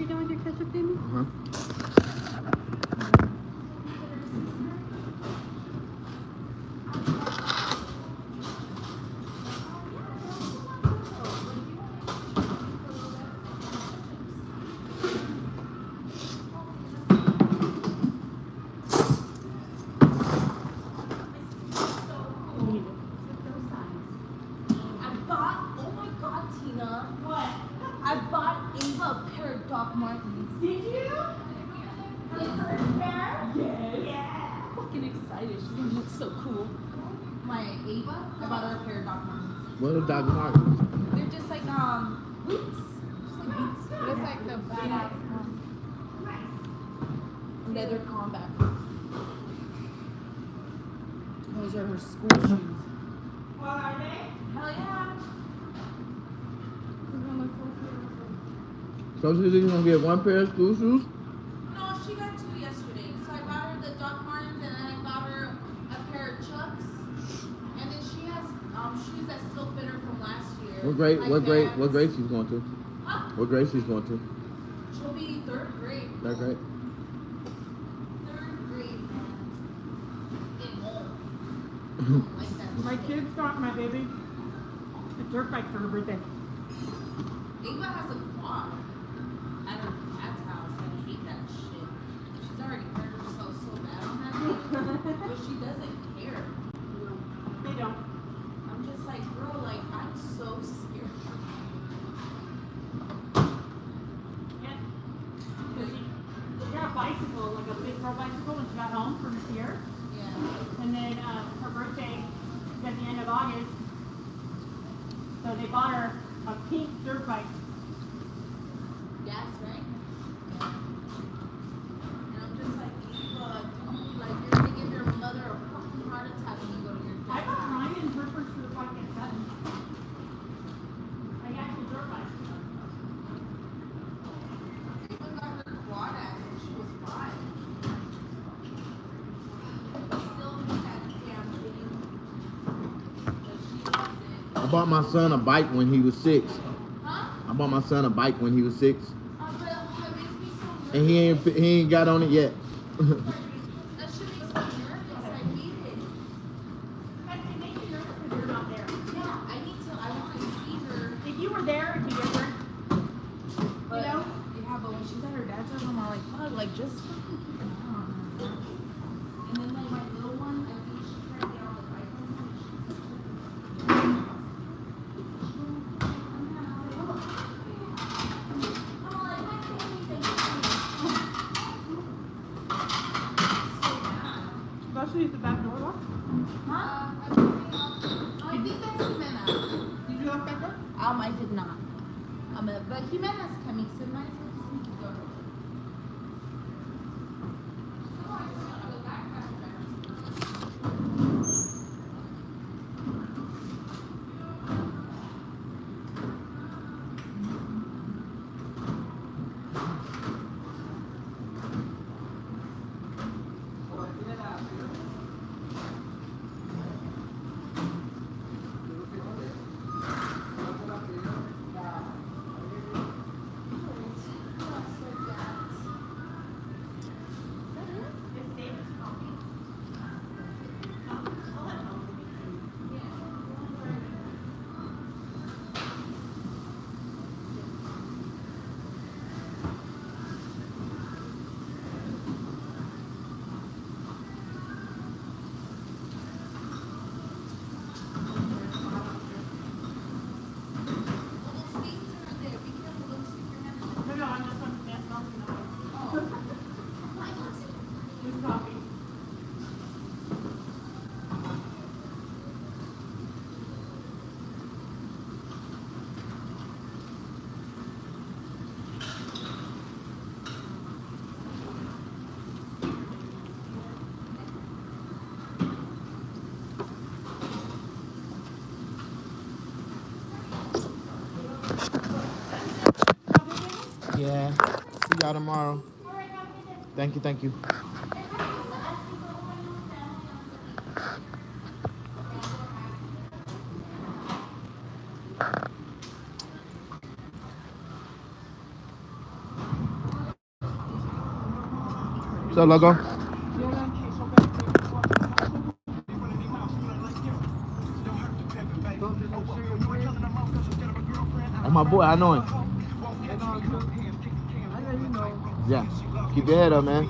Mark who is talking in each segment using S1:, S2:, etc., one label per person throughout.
S1: you done with your ketchup, Jamie?
S2: What are Doc Martens?
S3: They're just like boots. Just like boots. But it's like the badass leather combat boots. Those are her school shoes.
S1: What are they?
S3: Hell yeah.
S2: So she's gonna get one pair of school shoes?
S3: No, she got two yesterday. So I got her the Doc Martens and then I got her a pair of Chucks. And then she has shoes that still fit her from last year.
S2: What grade she's going to?
S3: Huh?
S2: What grade she's going to?
S3: She'll be third grade.
S2: Third grade?
S3: Third grade, man. It won't. Like that.
S1: My kids got my baby a dirt bike for her birthday.
S3: Ava has a quad at her dad's house. I hate that shit. She's already hurt herself so bad on that thing. But she doesn't care.
S1: They don't.
S3: I'm just like, bro, like, I'm so scared.
S1: Yeah. She got a bicycle, like a big girl bicycle when she got home from here.
S3: Yeah.
S1: And then her birthday is at the end of August. So they bought her a pink dirt bike.
S3: Gas, right? Yeah. And I'm just like, Eva, don't be like, you're gonna give your mother a fucking heart attack when you go to your
S1: I
S3: dad's
S1: got
S3: house.
S1: mine in purpose for the fucking sun. Like actual dirt bike.
S3: Eva got her quad at when she was 5. Still need that damn thing. But she loves it.
S2: I bought my son a bike when he was 6.
S3: Huh?
S2: I bought my son a bike when he was 6.
S3: But it makes me so nervous.
S2: And he ain't got on it yet.
S3: That shit makes me nervous. I hate it.
S1: It makes you nervous because you're not there.
S3: Yeah, I want to see her.
S1: If you were there, it'd be different.
S3: But,
S1: You know?
S3: Yeah, but when she's at her dad's house, I'm all like, fuck, like, just fucking keep an eye on her. And then, like, my little one, I think she tried to get on the bike one time.
S1: Especially if the back door locked.
S3: Huh? I think that's Jimena.
S1: Did you lock that door?
S3: I did not. But Jimena's coming, so might as well just need to go.
S1: No, I'm just going to dance off This coffee.
S2: Yeah. See y'all tomorrow. Thank you, thank you. What's up, loco? That's my boy. I know him. Yeah. Keep your head up, man.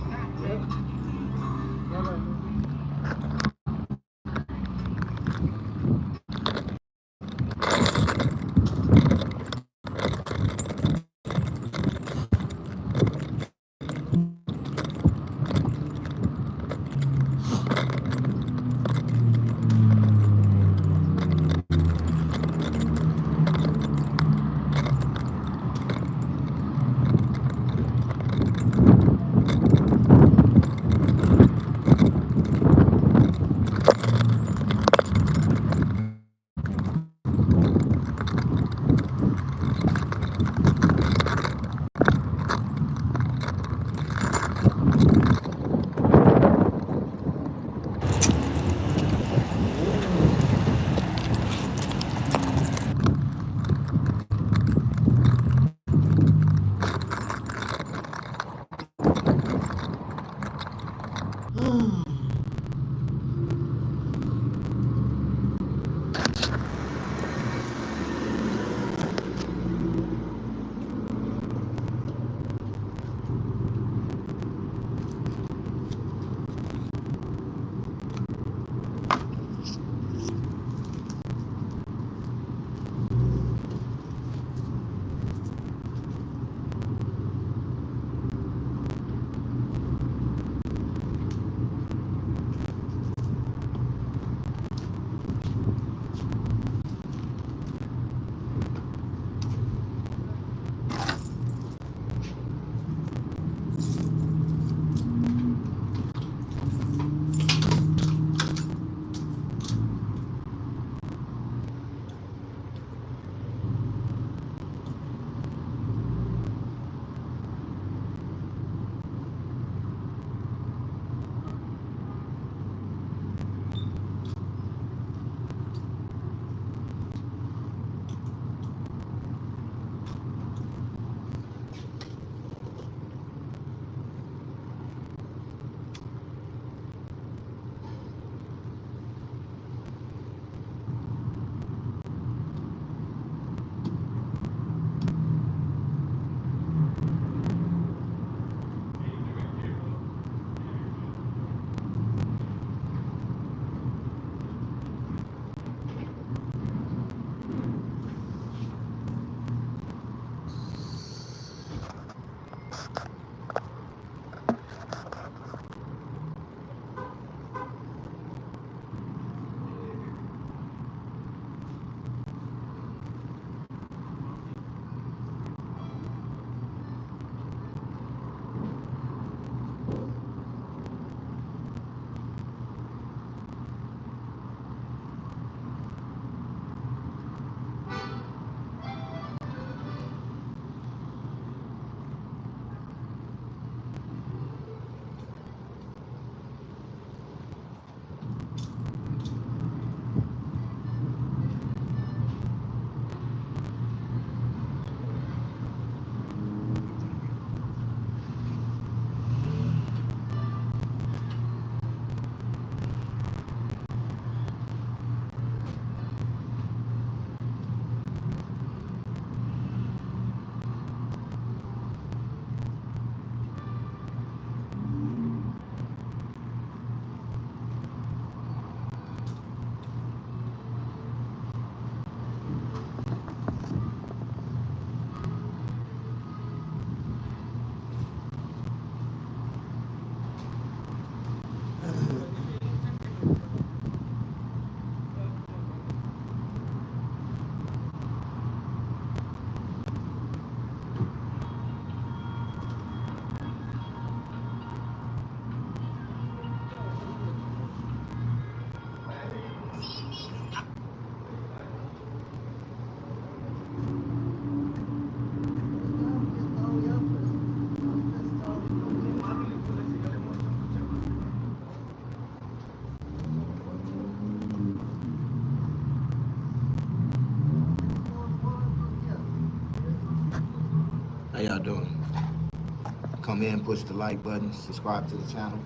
S2: How y'all doing? Come in, push the like button, subscribe to the channel.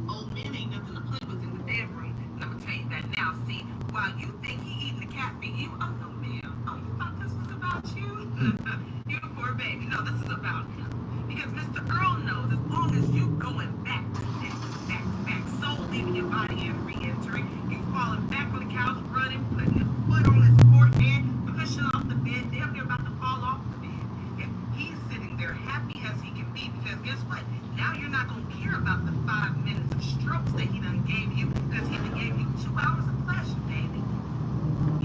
S4: Old man ain't nothing to play with in the bedroom. And I'm gonna tell you that now. See, while you think he eating the cat for you, oh no, ma'am. Oh, you thought this was about you? You poor baby. No, this is about him. Because Mr. Earl knows as long as you going back to back to back to back, soul leaving your body and re-entering, you falling back on the couch, running, putting his foot on his forehead, pushing off the bed, damn near about to fall off the bed. And he's sitting there happy as he can be because guess what? Now you're not going to care about the 5 minutes of strokes that he done gave you because he done gave you 2 hours of pleasure, baby.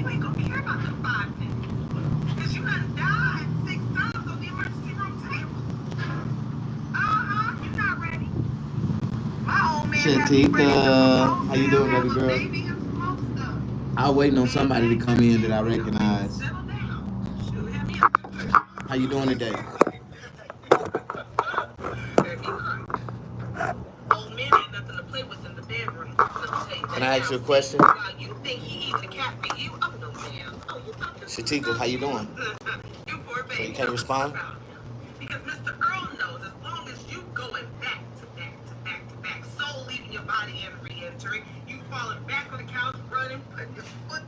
S4: You ain't going to care about the 5 minutes because you done died 6 times on the emergency room table. You're not ready. My old man
S2: Shatika, how you doing, baby girl?
S4: baby and smoke stuff.
S2: I was waiting on somebody to come in that I recognize.
S4: Settle down. Shoot, have me up.
S2: How you doing today?
S4: Old man ain't nothing to play with in the bedroom.
S2: Can I ask you a question?
S4: While you think he eating the cat for you, oh no, ma'am. Oh, you thought this was
S2: Shatika, how you doing?
S4: You poor baby.
S2: So you can't respond?
S4: Because Mr. Earl knows as long as you going back to back to back to back, soul leaving your body and re-entering, you falling back on the couch, running, putting your foot.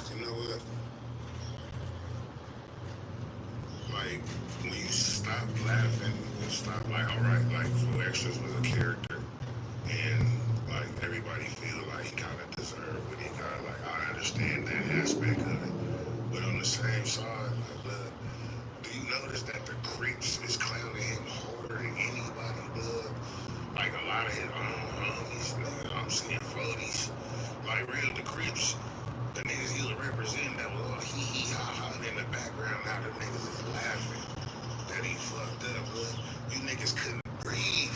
S5: You know what? Like, when you stop laughing, you stop, like, alright, like, Full Extras was a character, and, like, everybody feel like he kind of deserved what he got. Like, I understand that aspect of it. But on the same side, like, blood, do you notice that the Crips is clowning him harder than anybody, blood? Like, a lot of his homies, nigga, I'm seeing 40s. Like, real, the Crips, the niggas he was representing that was all hee ha ha in the background. Now the niggas is laughing that he fucked up, blood. You niggas couldn't breathe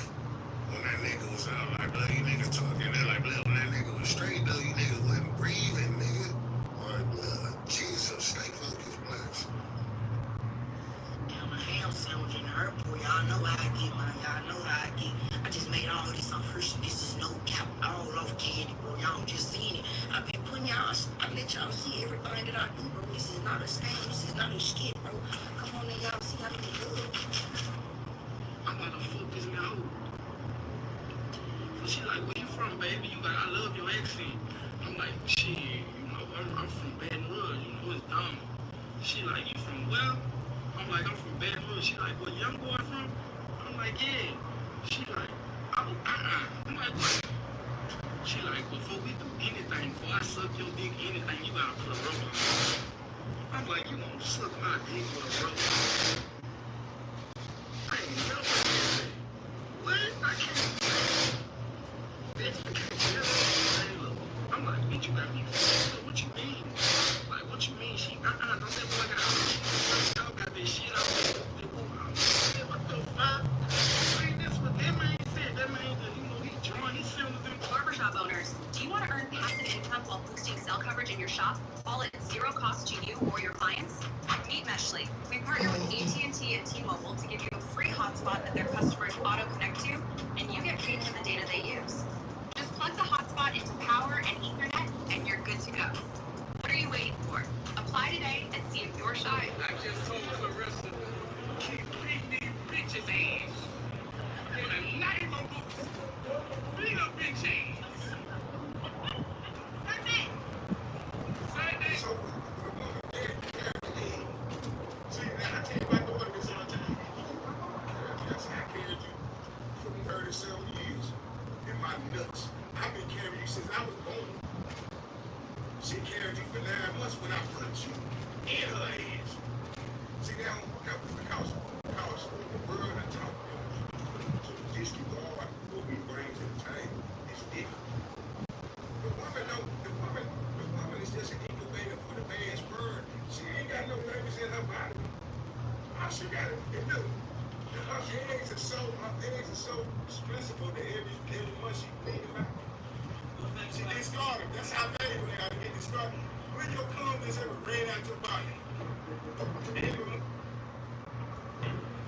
S5: when that nigga was out. Like, blood, you niggas talking. They're like, blood, when that nigga was straight, though, you niggas wasn't breathing, nigga. Like, blood, Jesus, stay focused, blacks.
S6: Damn, a ham sandwich in her boy. Y'all know how I get, man. Y'all know how I get. I just made all this on Hershey. This is no cap. All off candy, bro. Y'all just seen it. I've been putting y'all, I let y'all see everything that I do, bro. This is not a scam. This is not a skit, bro. Come on, y'all see how they look.
S7: I'm about to fuck this nigga hoe. So she like, where you from, baby? You like, I love your accent. I'm like, shit, you know, I'm from Baton Rouge, you know, it's dumb. She like, you from where? I'm like, I'm from Baton Rouge. She like, where young boy from? I'm like, yeah. She like, oh, I'm like, what? She like, before we do anything, before I suck your dick, anything, you gotta put a rubber on. I'm like, you gonna suck my dick with a rubber on? I ain't never said that. What? I can't. Bitch, I can't tell her. Hey, look, I'm like, bitch, you got me fucked up. What you mean? Like, what you mean? She, don't that boy got y'all got this shit out there. What the fuck? Man, this what that man said. That man, you know, he drawing, he filming them.
S8: Barbershop owners, do you want to earn passive income while boosting cell coverage in your shop, all at zero cost to you or your clients? Meet Meshly. We partner with AT&T and T-Mobile to give you a free hotspot that their customers auto-connect to, and you get paid for the data they use. Just plug the hotspot into power and Ethernet, and you're good to go. What are you waiting for? Apply today and see if you're shy.
S7: I just told Clarissa, keep these bitches ass. And a knife on books. Beat up bitch ass. That's it. Say that.
S5: So, see, now I came back to work this other time. I carried you for 37 years. my nuts. I've been carrying you since I was born. She carried you for 9 months when I punched you in her ass. See now, that was because the world I talk to the disregard what we bring to the table is different. The woman is just an incubator for the man's sperm. She ain't got no babies in her body. All she got is do. Her eggs are so stressful that every month she clean them out. She discarded. That's how valuable they are to get discarded. When your condoms ever ran out your body,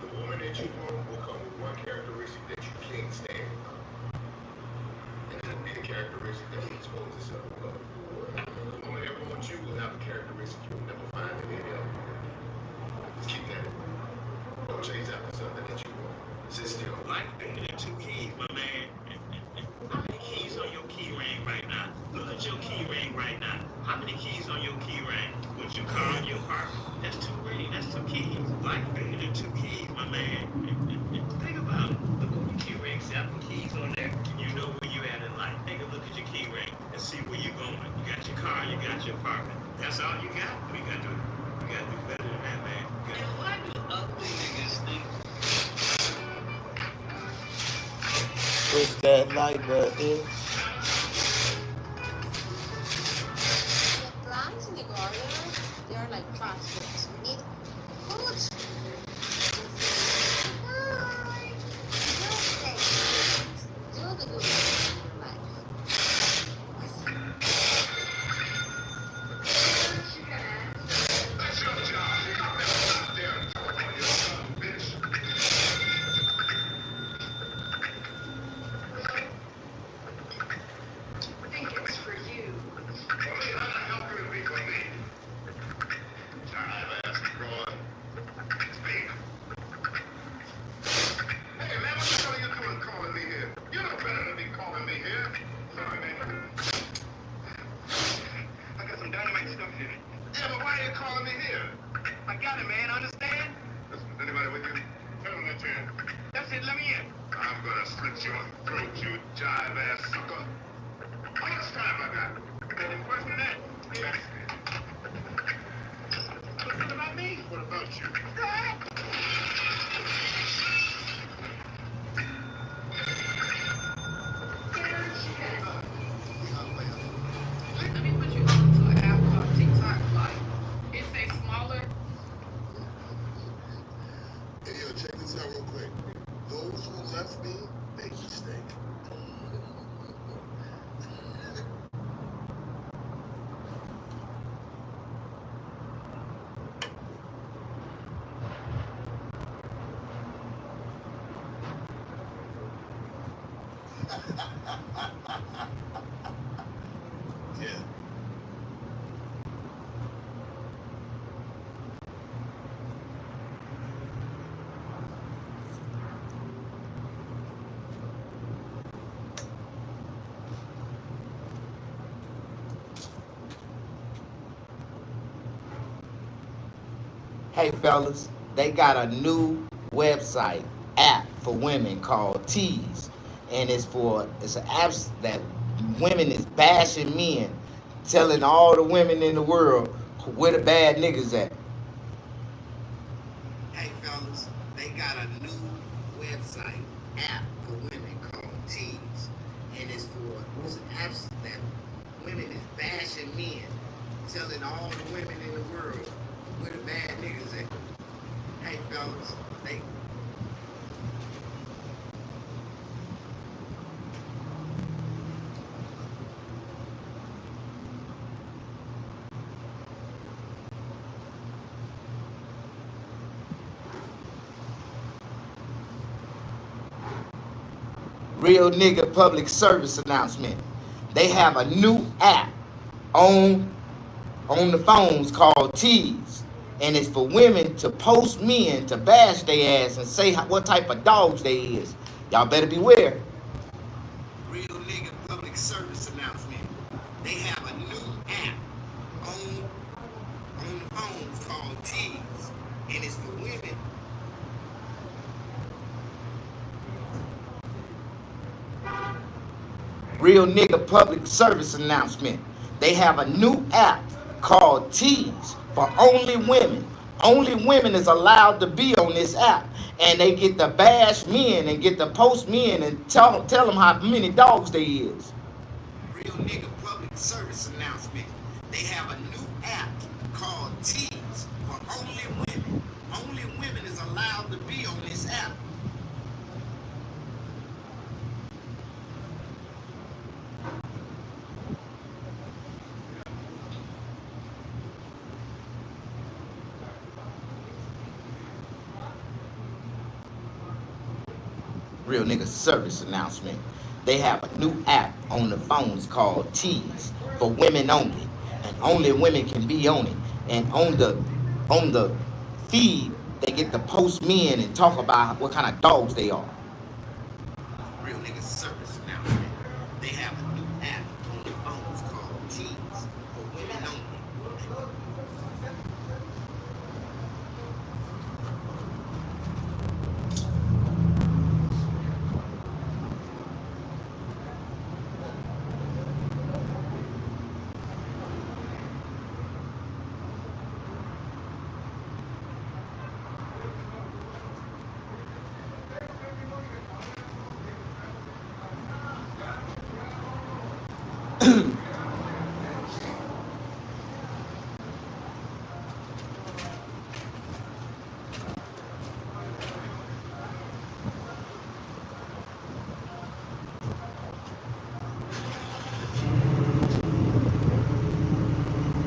S5: the woman that you want will come with one characteristic that you can't stand. And that'll be the characteristic that he exposes himself to. The woman that wants you will have a characteristic you will never find in any other. Just keep that in mind. Don't chase after something that you want. Sit still.
S7: Like the 2 keys, my man. How many keys on your key ring right now? Look at your key ring right now. How many keys on your key ring? With your car and your car? That's 2 rings. That's 2 keys. Like the 2 keys, my man. Think about it. Look at your key ring. 7 keys on there. You know where you at in life. Take a look at your key ring and see where you're going. You got your car. You got your apartment. That's all you got. We got to do better than that, man.
S6: And why do ugly niggas think
S2: Push that like button.
S9: The plants in the garden, they are like fast foods. We need food. Hi. Do the good life.
S5: That's your job. You don't never stop there and talk on your son, bitch.
S8: I think it's for you.
S5: For me, how the hell could it be for me? Jive ass broad. Speak. Hey, man, what the hell are you doing calling me here? You know better than be calling me here. Sorry, man. I got some dynamite stuff here. Yeah, but why are you calling me here? I got it, man. Understand? Listen, is anybody with you? Tell them that's in. That's it. Let me in. I'm gonna slit your throat, you jive ass sucker. How much time I got? Any question that? Yes. What about me? What about you?
S3: Let me put you on to an app called TikTok. Like, it's a smaller.
S5: Hey, yo, check this out real quick. Those who left me, make a mistake. Yeah.
S2: Hey fellas, they got a new website app for women called Tease, and it's an app that women is bashing men, telling all the women in the world where the bad niggas at.
S6: Hey fellas, they got a new website app for women called Tease, and it's an app that women is bashing men, telling all the women in the world where the bad niggas at. Hey fellas, they
S2: Real nigga public service announcement. They have a new app on the phones called Tease, and it's for women to post men to bash their ass and say what type of dogs they is. Y'all better beware.
S6: real nigga public service announcement. They have a new app on the phones called Tease, and it's for women.
S2: Real nigga public service announcement. They have a new app called Tease for only women. Only women is allowed to be on this app. And they get to bash men and get to post men and tell them how many dogs they is. Real nigga public service announcement. They have a new app called Tease for only women. Only women is allowed to be on this app. Real nigga service announcement. They have a new app on the phones called Tease for women only, and only women can be on it. And on the feed, they get to post men and talk about what kind of dogs they are. Real nigga service announcement. They have a new app on the phones called Tease for women only.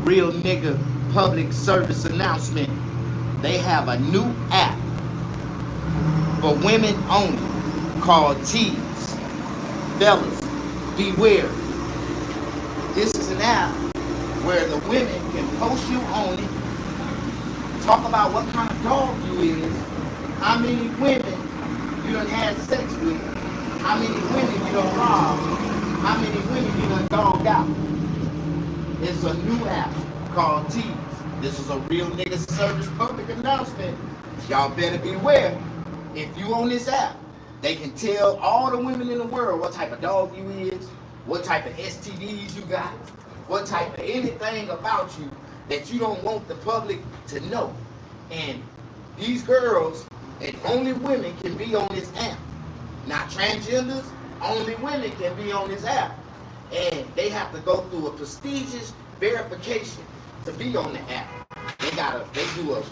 S2: Real nigga public service announcement. They have a new app for women only called Tease. Fellas, beware. This is an app where the women can post you on it, talk about what kind of dog you is, how many women you done had sex with, how many women you done robbed, how many women you done dogged out. It's a new app called Tease. This is a real nigga service public announcement. Y'all better beware. If you on this app, they can tell all the women in the world what type of dog you is, what type of STDs you got, what type of anything about you that you don't want the public to know. And these girls and only women can be on this app. Not transgenders, only women can be on this app. And they have to go through a prestigious verification to be on the app. They do a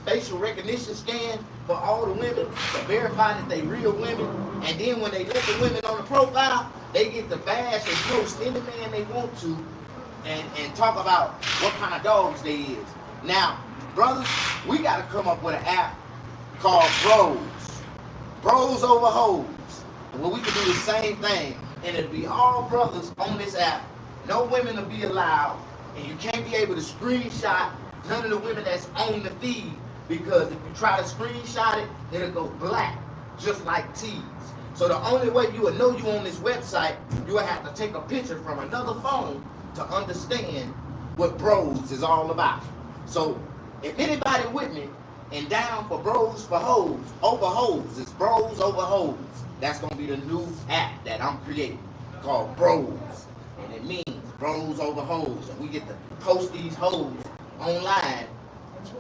S2: facial recognition scan for all the women to verify that they real women. And then when they let the women on the profile, they get to bash and post any man they want to and talk about what kind of dogs they is. Now, brothers, we got to come up with an app called Bros. Bros over hoes. Where we can do the same thing. And it'll be all brothers on this app. No women will be allowed. And you can't be able to screenshot none of the women that's on the feed. Because if you try to screenshot it, it'll go black. Just like Tease. So the only way you will know you on this website, you will have to take a picture from another phone to understand what Bros is all about. So if anybody with me and down for Bros for hoes, over hoes, it's Bros over hoes. That's going to be the new app that I'm creating called Bros. And it means Bros over hoes. And we get to post these hoes online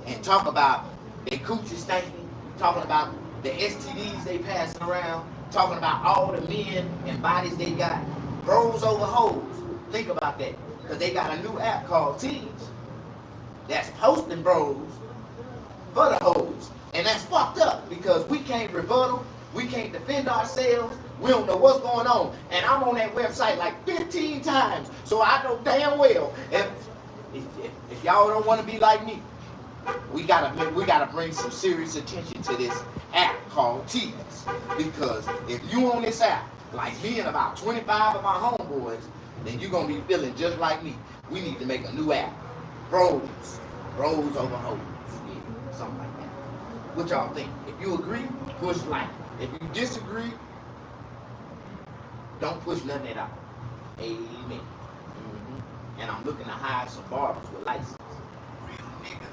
S2: and talk about their coochie stinking, talking about the STDs they passing around, talking about all the men and bodies they got. Bros over hoes. Think about that. Because they got a new app called Tease that's posting bros for the hoes. And that's fucked up because we can't rebuttal. We can't defend ourselves. We don't know what's going on. And I'm on that website like 15 times. So I know damn well if y'all don't want to be like me, we gotta bring some serious attention to this app called Tease. Because if you on this app, like me and about 25 of my homeboys, then you're gonna be feeling just like me. We need to make a new app. Bros over hoes. Yeah, something like that. What y'all think? If you agree, push like. If you disagree, don't push nothing at all. Amen. And I'm looking to hire some barbers with license. Real nigga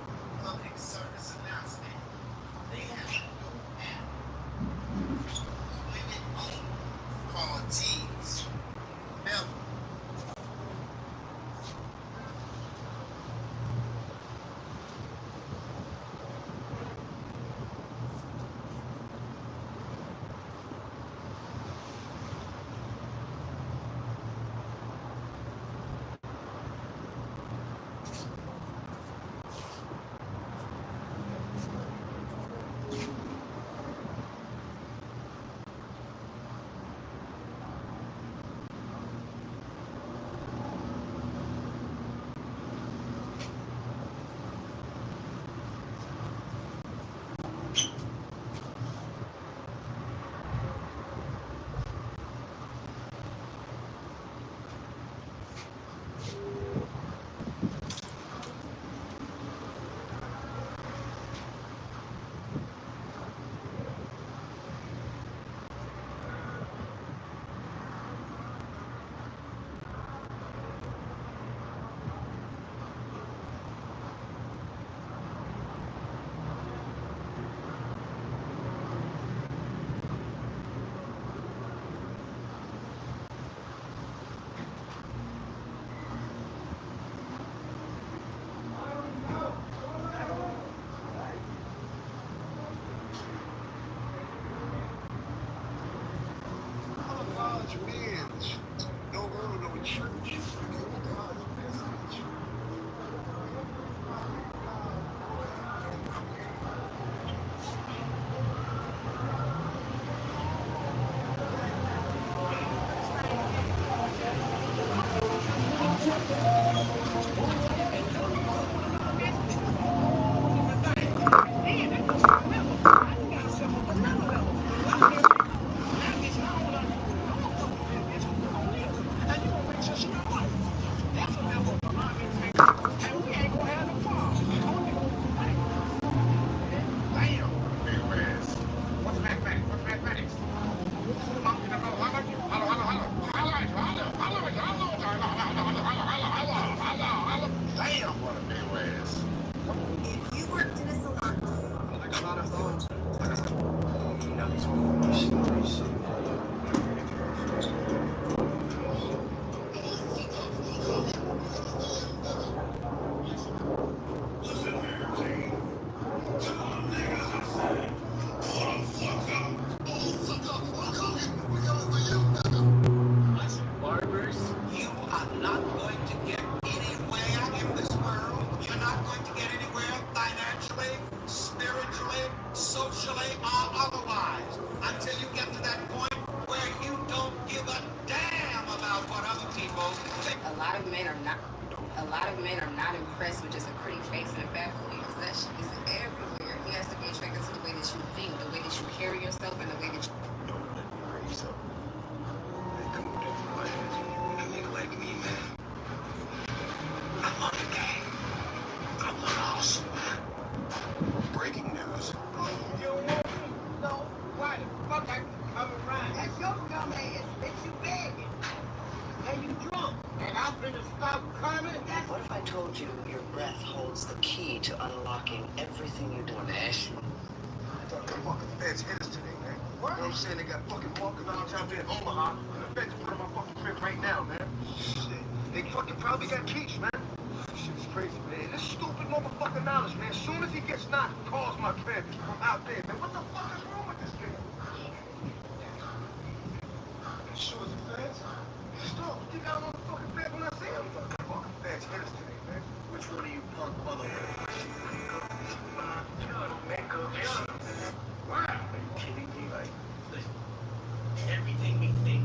S2: public service announcement. They have a new app. Women only called Tease.
S5: church.
S6: If you worked in a salon,
S7: Barbers?
S6: you are not going to get anywhere in this world. You're not going to get anywhere financially, spiritually, socially, or otherwise until you get to that point where you don't give a damn about what other people think.
S10: A lot of men are not impressed with just a pretty face and a fat booty, because that shit is everywhere. He has to be attracted to the way that you think, the way that you carry yourself, and the way that you.
S5: Don't let me raise up. They come with different plans. A nigga like me, man. I want the game. I want awesome. Breaking news.
S6: You don't want me? No. Why the fuck I keep coming around? That's your dumb ass. It's you begging. And you drunk. And I'm finna stop coming.
S11: What if I told you your breath holds the key to unlocking everything you do?
S5: Ashley. I thought the fucking feds hit us today, man. What? You know what I'm saying? They got fucking walking around out there in Omaha. And the feds are putting my fucking crib right now, man. Shit. They fucking probably got Keach, man. Shit's crazy, man. This stupid motherfucking knowledge, man. As soon as he gets knocked, calls my crib from out there, man. What the fuck is wrong with this kid? Sure as the feds? Stop. You got him on the fucking bed when I see him. The fucking feds hit us today, man. Which one of you punk motherfuckers? Makeup. Wow. Are you kidding me? Like, listen, everything we think.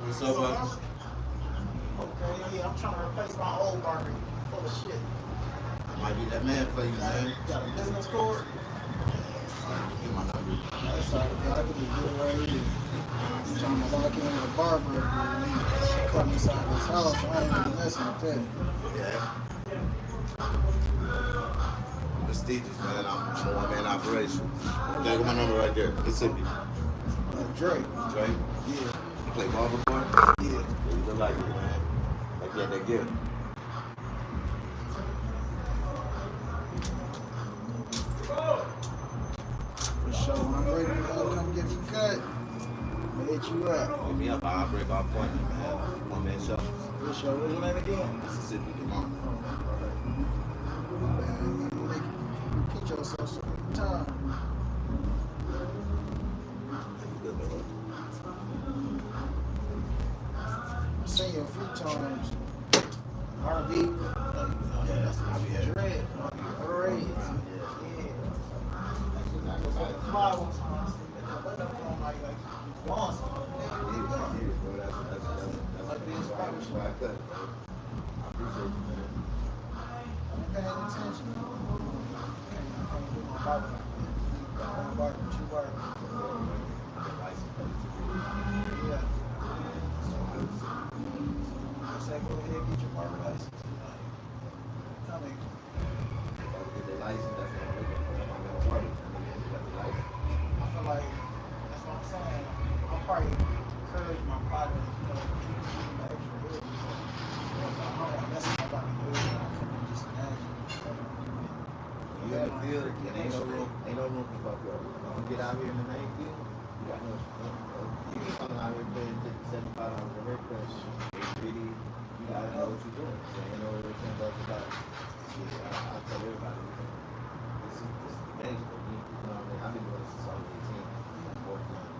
S2: What's up, bud?
S12: Okay, yeah, I'm trying to replace my old barber full of shit.
S2: Might be that man for you, man.
S12: Got a business card?
S2: Get my number.
S12: That's all right. I can just do it right here. I'm trying to lock in with a barber. He cut me inside his house, so I ain't even messing with that.
S2: Yeah. Prestigious, man. I'm a one-man operation. Got my number right there. Mississippi.
S12: Drake.
S2: Drake?
S12: Yeah.
S13: You play ball before?
S12: Yeah.
S13: You look like it, man. Like you had that gift.
S12: For sure, when I'm ready to come get you cut, I'll hit you up.
S13: Hit me up. I'll break off appointment, man. One man show.
S12: For sure. What's your name again?
S13: Mississippi, Demont.
S12: Man, you repeat yourself so many times.
S13: You good, man?
S12: I've seen you a few times. R&B, that's dread, braids. Yeah. I go back to fly one time. I went up on like once. Like this, probably should I cut.
S13: I appreciate you, man.
S12: I'm paying attention. I can't do my barber. I'm barber, two barber. Yeah. I say go ahead, get your barber license. Come in.
S13: Get their license, that's what I'm looking for. I'm gonna work.
S12: I feel like that's what I'm saying. I'll probably encourage my partner to keep the extra good. I don't want to mess with nobody good. I couldn't just imagine.
S13: You in the field, and ain't no room for fuck up. When you get out here in the main field, you got no. You can come out here paying $75 a haircut. It's pretty. You gotta know what you're doing. So you know what $10 about. I tell everybody, this is the base for me. You know what I mean? I've been doing this since I was 18. I'm working on it.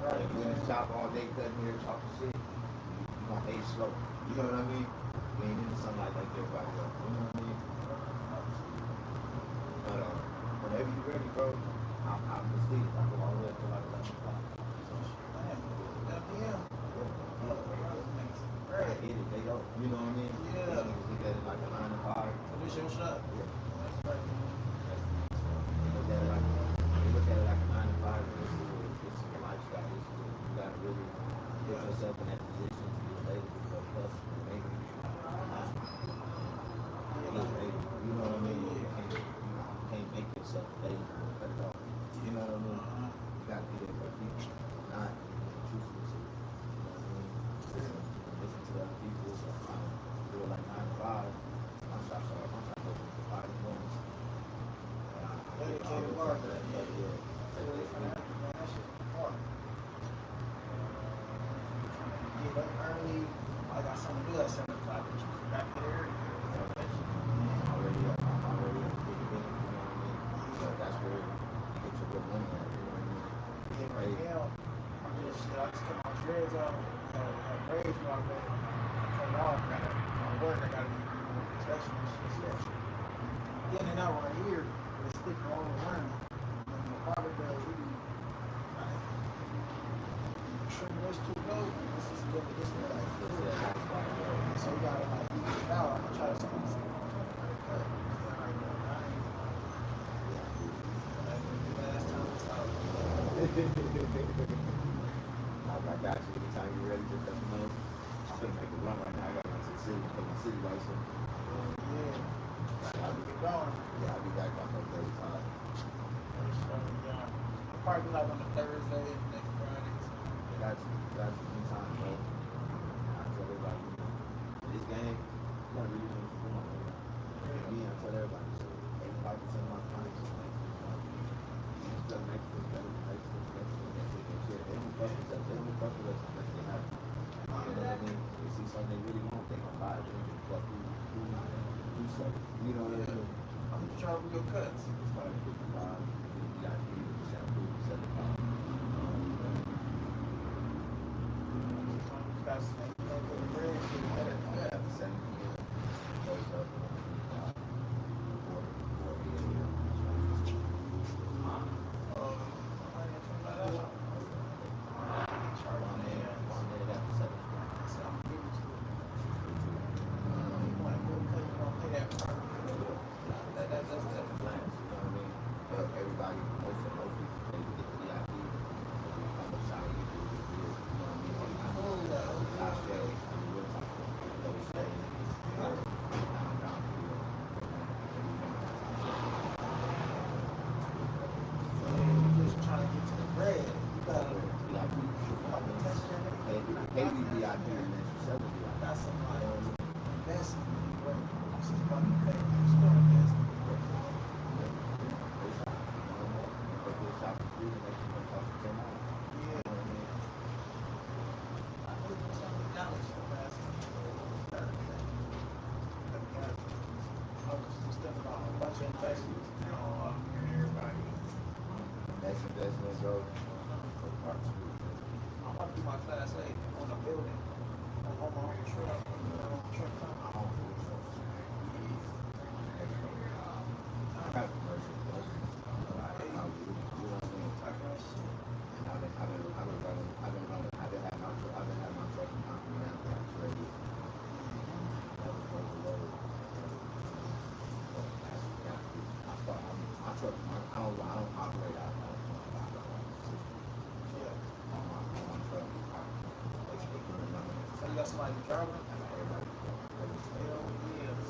S13: If you in the shop all day cutting hair, chopping shit, you gonna age slow. You know what I mean? We ain't into something like everybody else. You know what I mean? But whenever you ready, bro, I'm the sleep. I go all the way up to like 11 o'clock. They don't, you know what I mean?
S12: Yeah.
S13: They look at it like a 9 to 5.
S12: So this your shop?
S13: Yeah.
S12: That's right.
S13: They look at it like a 9 to 5. This is a lifestyle. You gotta really put yourself in that position to be available for a customer. Maybe you know what I mean? You can't make yourself available and cut it off. You know what I mean? You gotta be there for people, not intrusive. Listen to other people. Do it like 9 to 5. My shop open for 5 in the morning.
S12: Dedicated barber. Get up early. I got something to do at 7 o'clock, but you forgot to get early.
S13: I'm already up. You know what I mean? So that's where you get your good money at. You know what I mean?
S12: Yeah, right now, I just cut my dreads off. Braids when I'm ready. Come off. My work, I gotta be inspection and shit. In and out right here, but it's sticking all around. And the barber does, we do like trim this too low. This is good, but this is like so you gotta like even it out. I'm gonna try to something. Last time it's out.
S13: I got you. Anytime you're ready, just let me know. I'm gonna make a run right now. I gotta go to the city, take my city license.
S12: Yeah. I'll be going.
S13: Yeah, I'll be back on that Thursday.
S12: Probably like on the Thursday, next Friday.
S13: Got you. Anytime, bro. I tell everybody, this game, you gotta really know what's going on. Me, I tell everybody, so 85% of my clients is like, you just gotta make this better, make this better. They don't fuck with us. They don't fuck with us unless they have it. You know what I mean? They see something they really want, they gonna buy it. They don't give a fuck who said it. You know what I mean?
S12: I'm just trying to do your cuts.
S13: It's like 55, you got to give the shampoo, 75.
S12: That's
S13: Yeah, the same thing. Goes up. Everybody, most people, they get the VIP. How much shot you do, you know what I mean? got here and then she selling you.
S12: I got some like investing where she's money fake. She's still investing. Yeah. I put some dollars for last I was just thinking about a bunch of investments, you know, and everybody.
S13: Next investment, bro.
S12: I want to do my class A on a building. On my own truck. Truck company.
S13: I got commercial, bro. I've been having my truck now. I don't operate out of
S12: So you got somebody driving? Hell yes.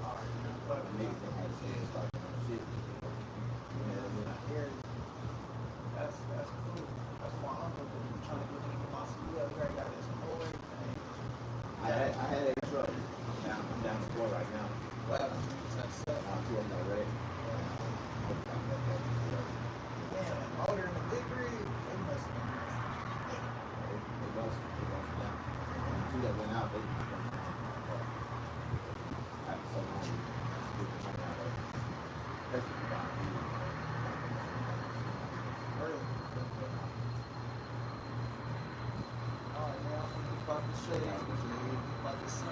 S12: Alright, but
S13: niggas that had shit start doing shit.
S12: That's cool. That's my uncle trying to get me to my CDL. He already got this whole thing.
S13: I had a truck. I'm down the floor right now.
S12: Well, that's set.
S13: I'm two of them already.
S12: Damn, older than the big rig, they must have been.
S13: They lost down. The two that went out, they after so long, get the money out of it. That's what you got.
S12: Alright, man, I'm gonna about the shade, about the sun,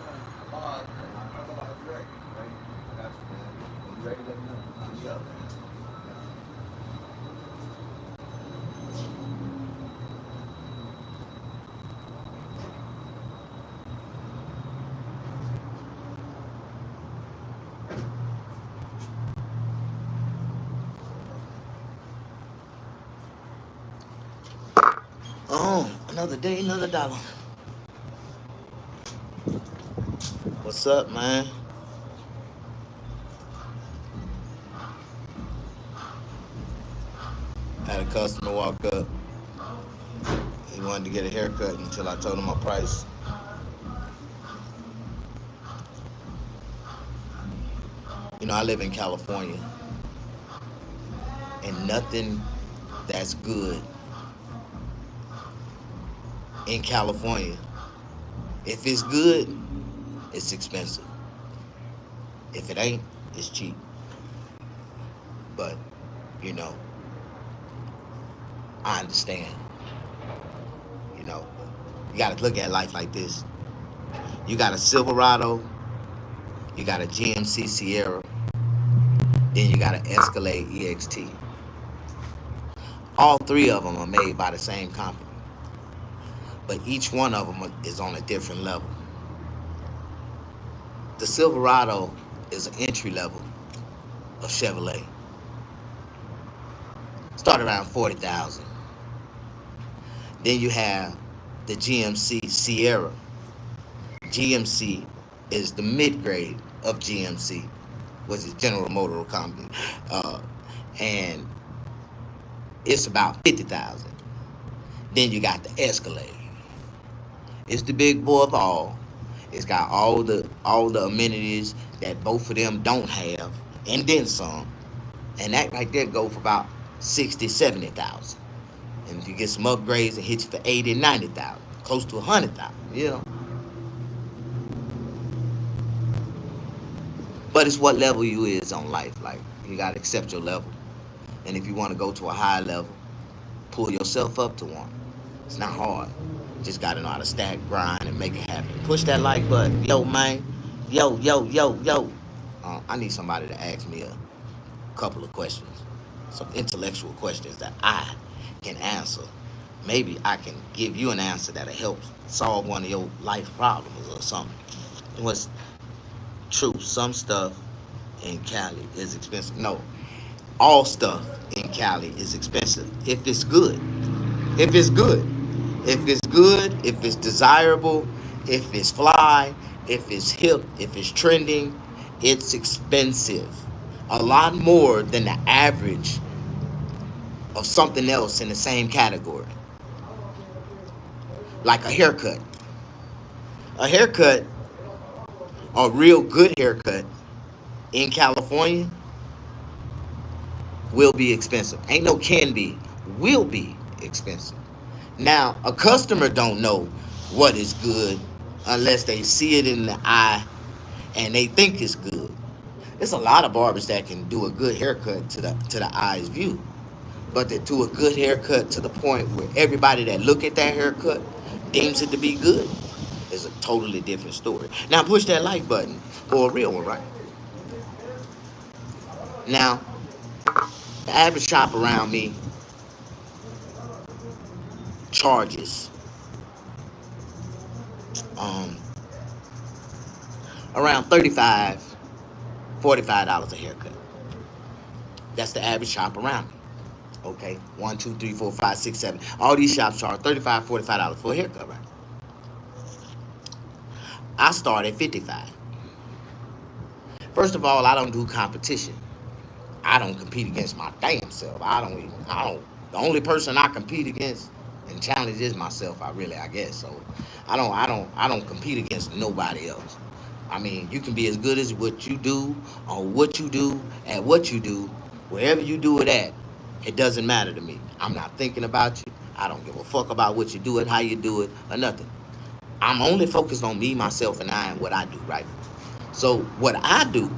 S12: about the direct.
S13: I got you, man. When you ready, let me know.
S12: Yeah, man.
S2: Oh, another day, another dollar. What's up, man? Had a customer walk up. He wanted to get a haircut until I told him my price. You know, I live in California, and nothing that's good in California, if it's good, it's expensive. If it ain't, it's cheap. But, you know, I understand. You know, you gotta look at life like this. You got a Silverado, you got a GMC Sierra, then you got an Escalade EXT. All three of them are made by the same company, but each one of them is on a different level. The Silverado is an entry level of Chevrolet. Start around 40,000. Then you have the GMC Sierra. GMC is the mid-grade of GMC, which is General Motor Company, and it's about 50,000. Then you got the Escalade. It's the big boy of all. It's got all the amenities that both of them don't have, and then some. And that right there go for about 60, 70,000. And if you get some upgrades, it hits you for 80, 90,000, close to 100,000. You know. But it's what level you is on life. Like, you gotta accept your level. And if you want to go to a high level, pull yourself up to one. It's not hard. You just gotta know how to stack, grind, and make it happen. Push that like button. Yo, man. Yo. I need somebody to ask me a couple of questions. Some intellectual questions that I can answer. Maybe I can give you an answer that'll help solve one of your life problems or something. What's true? Some stuff in Cali is expensive. No, all stuff in Cali is expensive if it's good. If it's good. If it's good, if it's desirable, if it's fly, if it's hip, if it's trending, it's expensive. A lot more than the average of something else in the same category. like a haircut. A haircut, a real good haircut in California will be expensive. Ain't no can be, will be expensive. Now, a customer don't know what is good unless they see it in the eye and they think it's good. There's a lot of barbers that can do a good haircut to the eye's view, but to do a good haircut to the point where everybody that look at that haircut deems it to be good is a totally different story. Now push that like button for a real one, right? Now, the average shop around me charges um, around $35, $45 a haircut. That's the average shop around me. Okay, 1, 2, 3, 4, 5, 6, 7. All these shops charge $35, $45 for a haircut, right? I start at 55. First of all, I don't do competition. I don't compete against my damn self. The only person I compete against and challenge is myself. I guess. So I don't compete against nobody else. I mean, you can be as good as what you do or what you do at what you do, wherever you do it at. It doesn't matter to me. I'm not thinking about you. I don't give a fuck about what you do it, how you do it, or nothing. I'm only focused on me, myself, and I and what I do, right? So what I do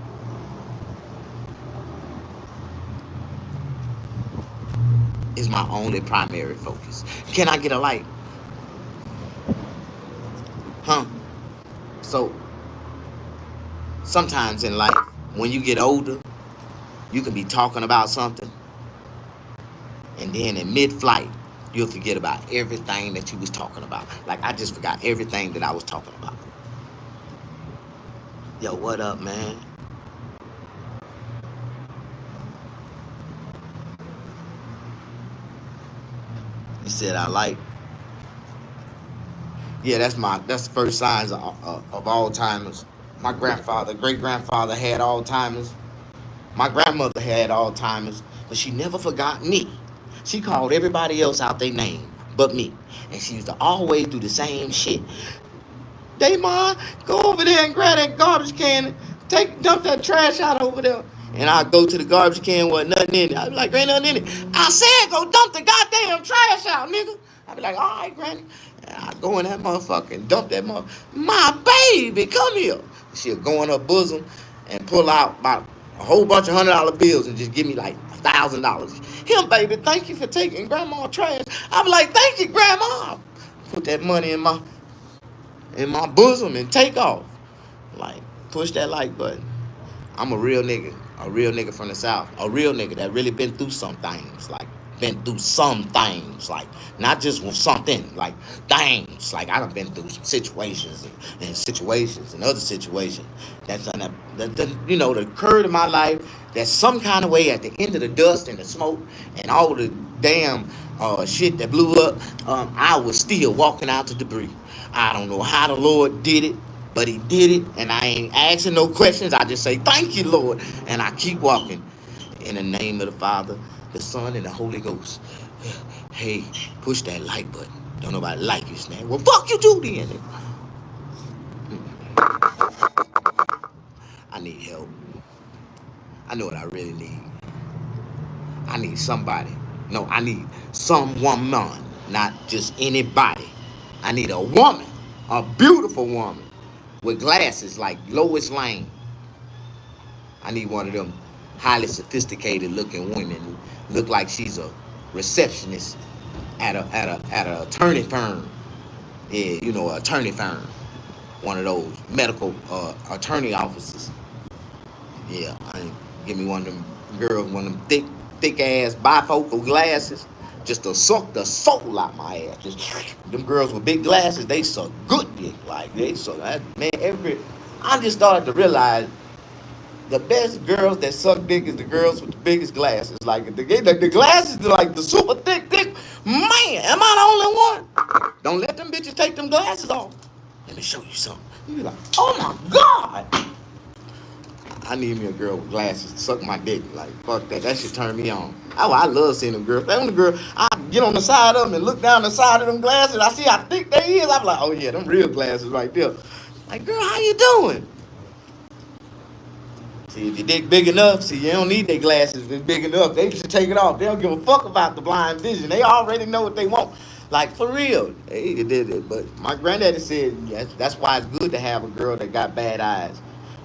S2: is my only primary focus. Can I get a light? Huh? So sometimes in life, when you get older, you can be talking about something, and then in mid-flight, you'll forget about everything that you was talking about. Like I just forgot everything that I was talking about. Yo, what up, man? You said I like. Yeah, that's the first signs of Alzheimer's. My grandfather, great grandfather had Alzheimer's. My grandmother had Alzheimer's, but she never forgot me. She called everybody else out their name but me, and she used to always do the same shit. Damon, go over there and grab that garbage can and dump that trash out over there. And I go to the garbage can, wasn't nothing in it. I be like, ain't nothing in it. I said go dump the goddamn trash out, nigga. I be like, all right, granny. And I go in that motherfucker and dump that motherfucker. My baby, come here. She'll go in her bosom and pull out about a whole bunch of $100 bills and just give me like $1,000. Here, baby, thank you for taking grandma's trash. I be like, thank you, grandma. Put that money in my bosom and take off. Like, push that like button. I'm a real nigga from the South, a real nigga that really been through some things, like not just with something, like things, like I done been through some situations and other situations that occurred in my life that some kind of way at the end of the dust and the smoke and all the damn shit that blew up, I was still walking out the debris. I don't know how the Lord did it, but he did it, and I ain't asking no questions. I just say, thank you, Lord, and I keep walking. In the name of the Father, the Son, and the Holy Ghost. Hey, push that like button. Don't nobody like you, Snag. Well, fuck you too, then. I need help. I know what I really need. I need somebody. No, I need some woman, not just anybody. I need a woman, a beautiful woman, with glasses like Lois Lane. I need one of them highly sophisticated looking women who look like she's a receptionist at a attorney firm. Yeah, an attorney firm. One of those medical attorney offices. Yeah, give me one of them girls, one of them thick ass bifocal glasses, just to suck the soul out my ass. Just them girls with big glasses, they suck good dick. Like they suck. I just started to realize the best girls that suck dick is the girls with the biggest glasses. Like the glasses are like the super thick. Man, am I the only one? Don't let them bitches take them glasses off. Let me show you something. You be like, oh my God. I need me a girl with glasses to suck my dick. Like, fuck that. That should turn me on. I love seeing them girls. That one girl, get on the side of them and look down the side of them glasses. I see how thick they is. I'm like, oh yeah, them real glasses right there. Like, girl, how you doing? See, if your dick big enough, see, you don't need their glasses if it's big enough. They should take it off. They don't give a fuck about the blind vision. They already know what they want. Like, for real. They did it. But my granddaddy said that's why it's good to have a girl that got bad eyes.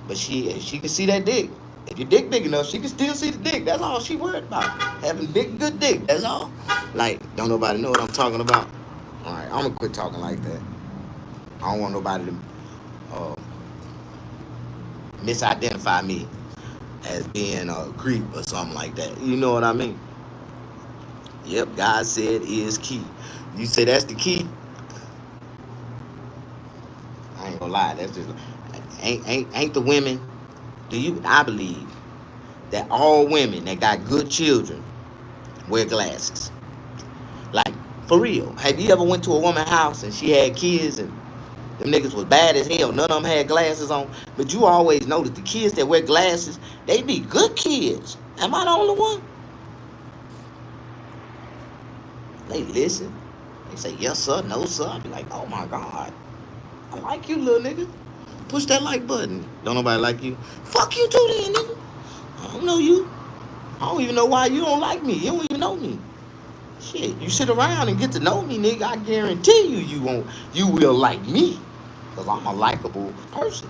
S2: But she can see that dick. If your dick big enough, she can still see the dick. That's all she worried about. Having big, good dick. That's all. Like, don't nobody know what I'm talking about. All right, I'm going to quit talking like that. I don't want nobody to misidentify me as being a creep or something like that. You know what I mean? Yep, God said is key. You say that's the key? I ain't gonna lie. That's just ain't the women. I believe that all women that got good children wear glasses. Like, for real. Have you ever went to a woman's house and she had kids and them niggas was bad as hell? None of them had glasses on. But you always know that the kids that wear glasses, they be good kids. Am I the only one? They listen. They say, yes, sir, no, sir. I be like, oh, my God. I like you, little nigga. Push that like button. Don't nobody like you? Fuck you too then, nigga. I don't know you. I don't even know why you don't like me. You don't even know me. Shit, you sit around and get to know me, nigga. I guarantee you will like me. Because I'm a likable person.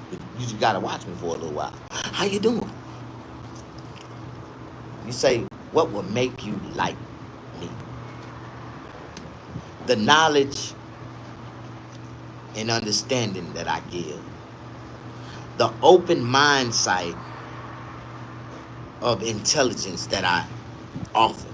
S2: But you just got to watch me for a little while. How you doing? You say, what would make you like me? The knowledge and understanding that I give. The open mind sight of intelligence that I offer.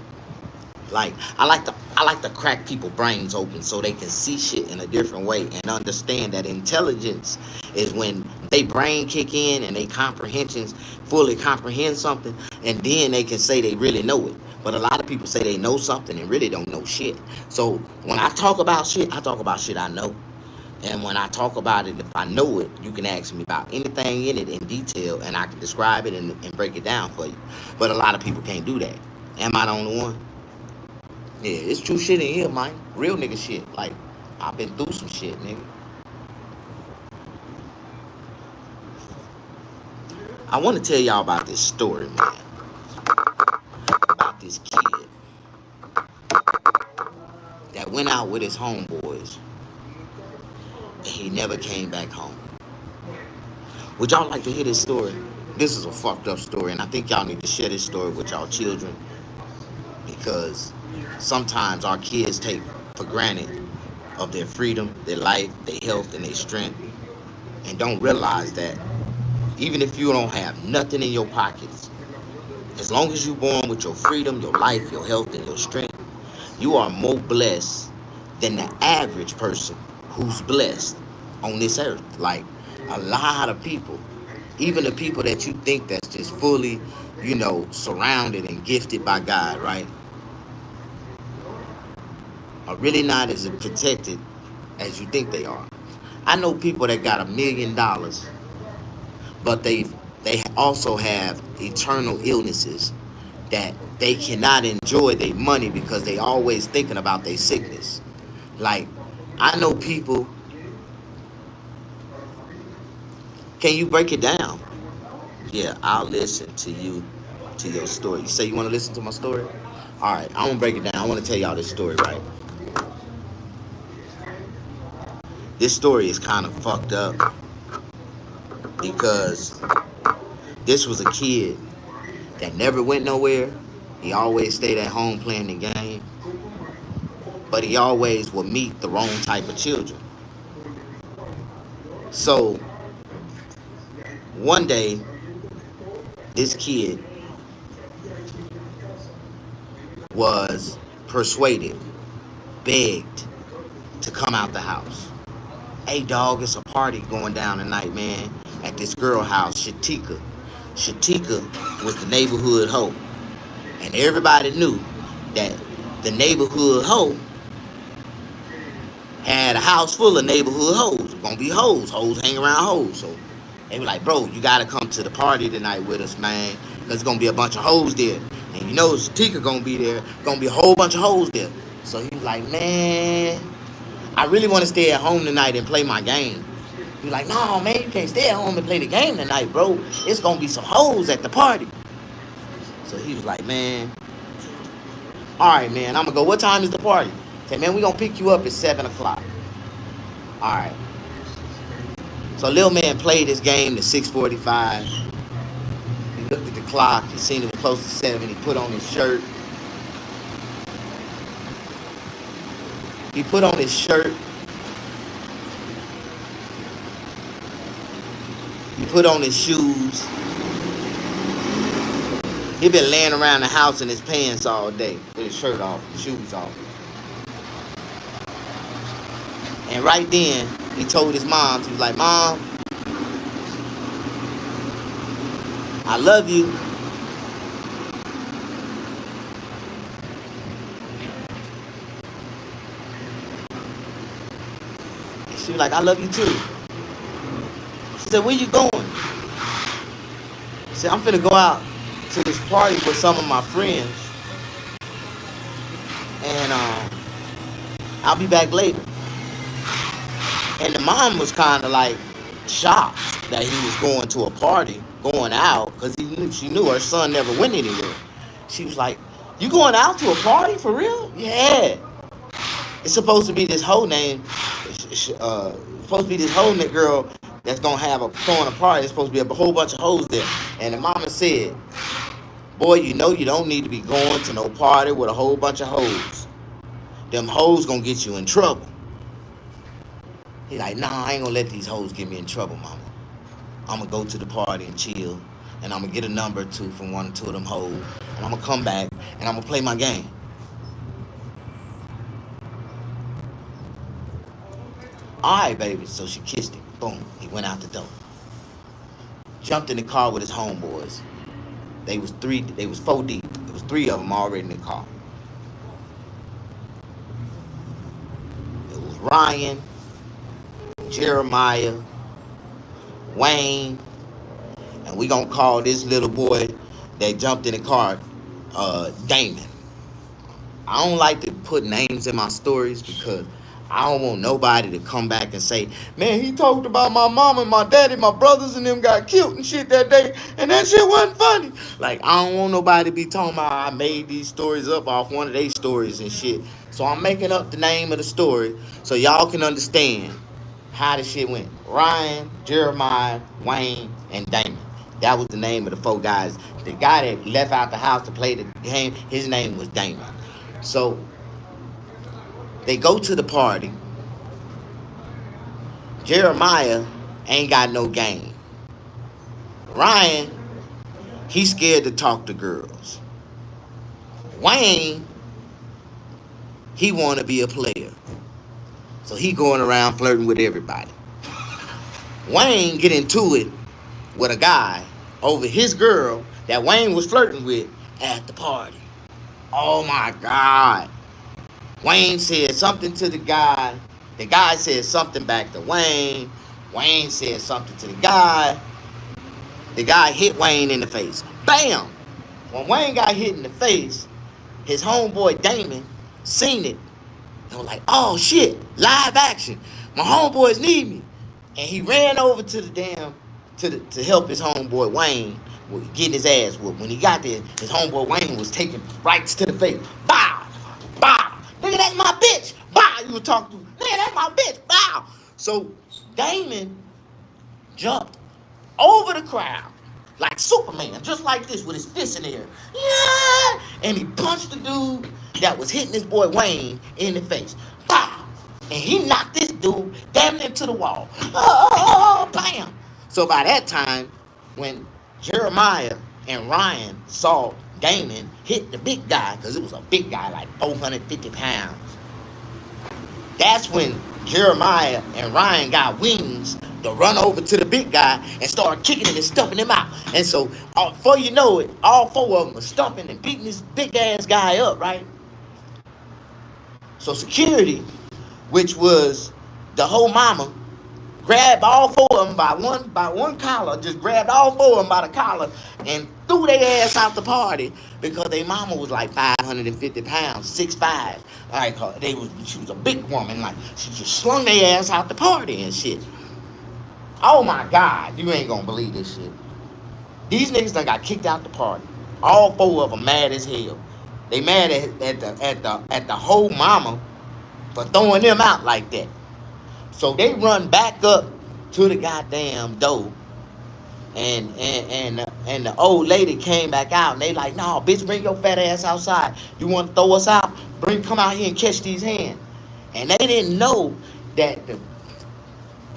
S2: Like, I like to crack people's brains open so they can see shit in a different way and understand that intelligence is when they brain kick in and they comprehensions fully comprehend something, and then they can say they really know it. But a lot of people say they know something and really don't know shit. So when I talk about shit I know. And when I talk about it, if I know it, you can ask me about anything in it in detail, and I can describe it and break it down for you. But a lot of people can't do that. Am I the only one? Yeah, it's true shit in here, man. Real nigga shit. Like, I've been through some shit, nigga. I want to tell y'all about this story, man. About this kid that went out with his homeboys and he never came back home. Would y'all like to hear this story? This is a fucked up story, and I think y'all need to share this story with y'all children, because sometimes our kids take for granted of their freedom, their life, their health, and their strength, and don't realize that even if you don't have nothing in your pockets, as long as you're born with your freedom, your life, your health, and your strength, you are more blessed than the average person who's blessed on this earth. Like, a lot of people, even the people that you think that's just fully, surrounded and gifted by God, right, are really not as protected as you think they are. I know people that got $1 million, but they also have eternal illnesses that they cannot enjoy their money because they always thinking about their sickness. Like, I know people. Can you break it down? Yeah, I'll listen to you, to your story. You say you want to listen to my story? All right, I'm gonna break it down. I want to tell y'all this story, right? This story is kind of fucked up because this was a kid that never went nowhere. He always stayed at home playing the game, but he always would meet the wrong type of children. So one day, this kid was persuaded, begged to come out the house. Hey dog, it's a party going down tonight, man, at this girl house, Shatika. Shatika was the neighborhood hoe. And everybody knew that the neighborhood hoe had a house full of neighborhood hoes. Gonna be hoes. Hoes hang around hoes. So they were like, bro, you gotta come to the party tonight with us, man, because it's gonna be a bunch of hoes there. And knows Tika gonna be there. Gonna be a whole bunch of hoes there. So he was like, man, I really want to stay at home tonight and play my game. He was like, no, man, you can't stay at home and play the game tonight, bro. It's gonna be some hoes at the party. So he was like, man, all right, man, I'm gonna go. What time is the party? Say, man, we gonna pick you up at 7 o'clock. All right. So Lil Man played this game to 6:45. He looked at the clock. He seen it was close to 7. He put on his shirt. He put on his shirt. He put on his shoes. He been laying around the house in his pants all day with his shirt off, his shoes off. And right then, he told his mom, he was like, Mom, I love you. And she was like, I love you too. She said, where you going? He said, I'm finna go out to this party with some of my friends. And I'll be back later. And the mom was kind of like shocked that he was going to a party, going out, because she knew her son never went anywhere. She was like, you going out to a party for real? Yeah. It's supposed to be this whole girl that's gonna have throwing a party. It's supposed to be a whole bunch of hoes there. And the mama said, boy, you know you don't need to be going to no party with a whole bunch of hoes. Them hoes gonna get you in trouble. He's like, nah, I ain't gonna let these hoes get me in trouble, mama. I'm gonna go to the party and chill, and I'm gonna get a number or two from one or two of them hoes, and I'm gonna come back, and I'm gonna play my game. All right, baby. So she kissed him. Boom. He went out the door. Jumped in the car with his homeboys. They was 4 deep. There was 3 of them already in the car. It was Ryan, Jeremiah, Wayne, and we gonna call this little boy that jumped in the car, Damon. I don't like to put names in my stories because I don't want nobody to come back and say, man, he talked about my mom and my daddy, my brothers and them got killed and shit that day, and that shit wasn't funny. Like, I don't want nobody to be talking about I made these stories up off one of their stories and shit. So I'm making up the name of the story so y'all can understand how the shit went. Ryan, Jeremiah, Wayne, and Damon. That was the name of the 4 guys. The guy that left out the house to play the game, his name was Damon. So they go to the party. Jeremiah ain't got no game. Ryan, he's scared to talk to girls. Wayne, he want to be a player. So he going around flirting with everybody. Wayne get into it with a guy over his girl that Wayne was flirting with at the party. Oh my God. Wayne said something to the guy. The guy said something back to Wayne. Wayne said something to the guy. The guy hit Wayne in the face. Bam! When Wayne got hit in the face, his homeboy Damon seen it and was like, oh shit, live action. My homeboys need me. And he ran over to the to help his homeboy Wayne getting his ass whooped. When he got there, his homeboy Wayne was taking rights to the face. Bow! Bow! Nigga, that's my bitch. Bow. You were talking to, nigga, that's my bitch. Bow. So Damon jumped over the crowd like Superman, just like this with his fist in the air. Yeah. And he punched the dude that was hitting his boy Wayne in the face. Bow. And he knocked this dude damn near to the wall. Oh, bam. So by that time, when Jeremiah and Ryan saw Damon hit the big guy, because it was a big guy, like 450 pounds. That's when Jeremiah and Ryan got wings to run over to the big guy and start kicking him and stumping him out. And so, before you know it, all 4 of them were stumping and beating this big ass guy up, right? So security, which was the whole mama, grabbed all 4 of them by one collar, just grabbed all 4 of them by the collar and threw their ass out the party because their mama was like 550 pounds, 6'5". Like she was a big woman. Like she just slung their ass out the party and shit. Oh my God, you ain't gonna believe this shit. These niggas done got kicked out the party. All four of them mad as hell. They mad at the whole mama for throwing them out like that. So they run back up to the goddamn door, and the old lady came back out, and they like, no, bitch, bring your fat ass outside. You want to throw us out? Come out here and catch these hands. And they didn't know that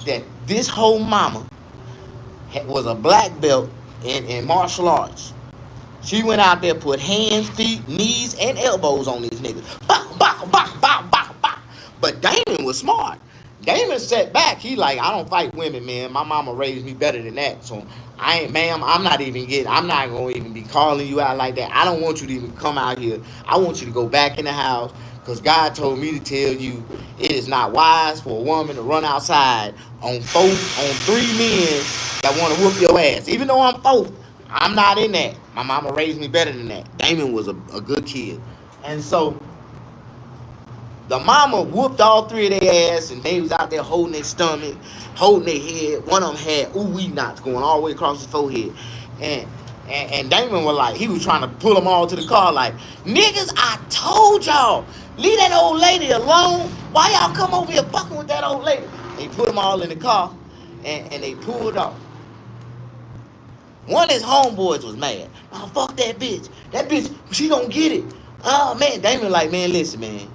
S2: that this whole mama was a black belt in martial arts. She went out there, put hands, feet, knees, and elbows on these niggas. Bah, bah, bah, bah, bah, bah. But Damon was smart. Damon sat back. He like, I don't fight women, man. My mama raised me better than that. So I ain't, ma'am, I'm not gonna even be calling you out like that. I don't want you to even come out here. I want you to go back in the house, because God told me to tell you it is not wise for a woman to run outside on 3 men that want to whoop your ass. Even though I'm 4th, I'm not in that. My mama raised me better than that. Damon was a good kid. And so the mama whooped all 3 of their ass, and they was out there holding their stomach, holding their head. One of them had ooh-wee knots going all the way across his forehead. And Damon was like, he was trying to pull them all to the car like, niggas, I told y'all, leave that old lady alone. Why y'all come over here fucking with that old lady? They put them all in the car, and they pulled off. One of his homeboys was mad. Oh, fuck that bitch. That bitch, she don't get it. Oh, man. Damon like, man, listen, man.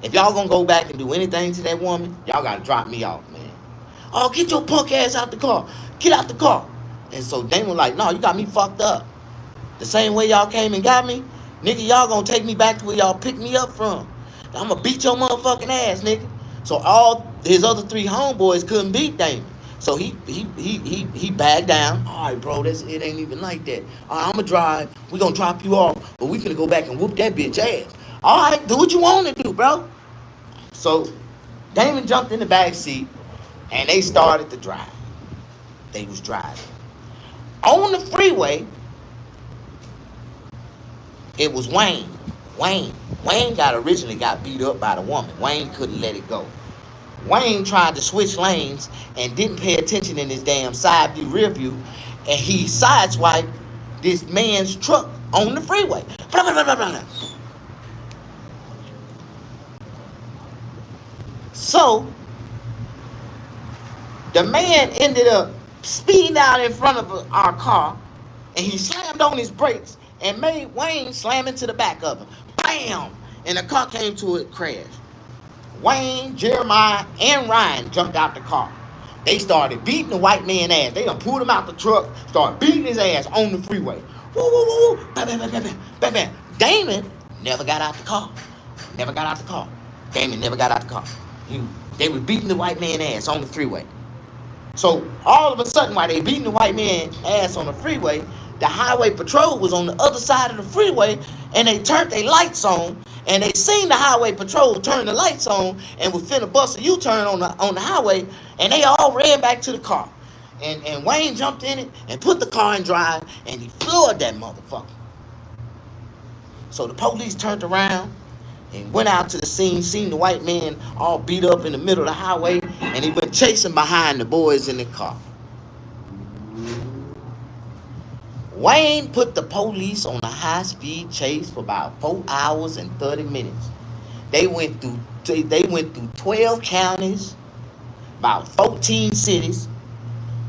S2: If y'all gonna go back and do anything to that woman, y'all gotta drop me off, man. Oh, get your punk ass out the car. Get out the car. And so Damon like, no, you got me fucked up. The same way y'all came and got me, nigga, y'all gonna take me back to where y'all picked me up from. I'm gonna beat your motherfucking ass, nigga. So all his other 3 homeboys couldn't beat Damon. So he backed down. All right, bro, it ain't even like that. All right, I'm gonna drive. We gonna drop you off, but we finna go back and whoop that bitch ass. All right, do what you want to do, bro. So Damon jumped in the back seat, and they started to drive. They was driving. On the freeway, it was Wayne. Wayne originally got beat up by the woman. Wayne couldn't let it go. Wayne tried to switch lanes and didn't pay attention in his damn side view, rear view, and he sideswiped this man's truck on the freeway. Blah, blah, blah, blah, blah. So the man ended up speeding out in front of our car, and he slammed on his brakes and made Wayne slam into the back of him. Bam! And the car came to a crash. Wayne, Jeremiah, and Ryan jumped out the car. They started beating the white man ass. They done pulled him out the truck, started beating his ass on the freeway. Woo, woo, woo, woo. Bam, bam, bam, bam, bam, bam. Damon never got out the car. Never got out the car. Damon never got out the car. They were beating the white man ass on the freeway. So all of a sudden, while they beating the white man ass on the freeway, the highway patrol was on the other side of the freeway, and they turned their lights on, and they seen the highway patrol turn the lights on and was finna bust a U-turn on the highway, and they all ran back to the car. And Wayne jumped in it and put the car in drive, and he floored that motherfucker. So the police turned around and went out to the scene, seen the white man all beat up in the middle of the highway, and he went chasing behind the boys in the car. Wayne put the police on a high-speed chase for about 4 hours and 30 minutes. They went through 12 counties, about 14 cities.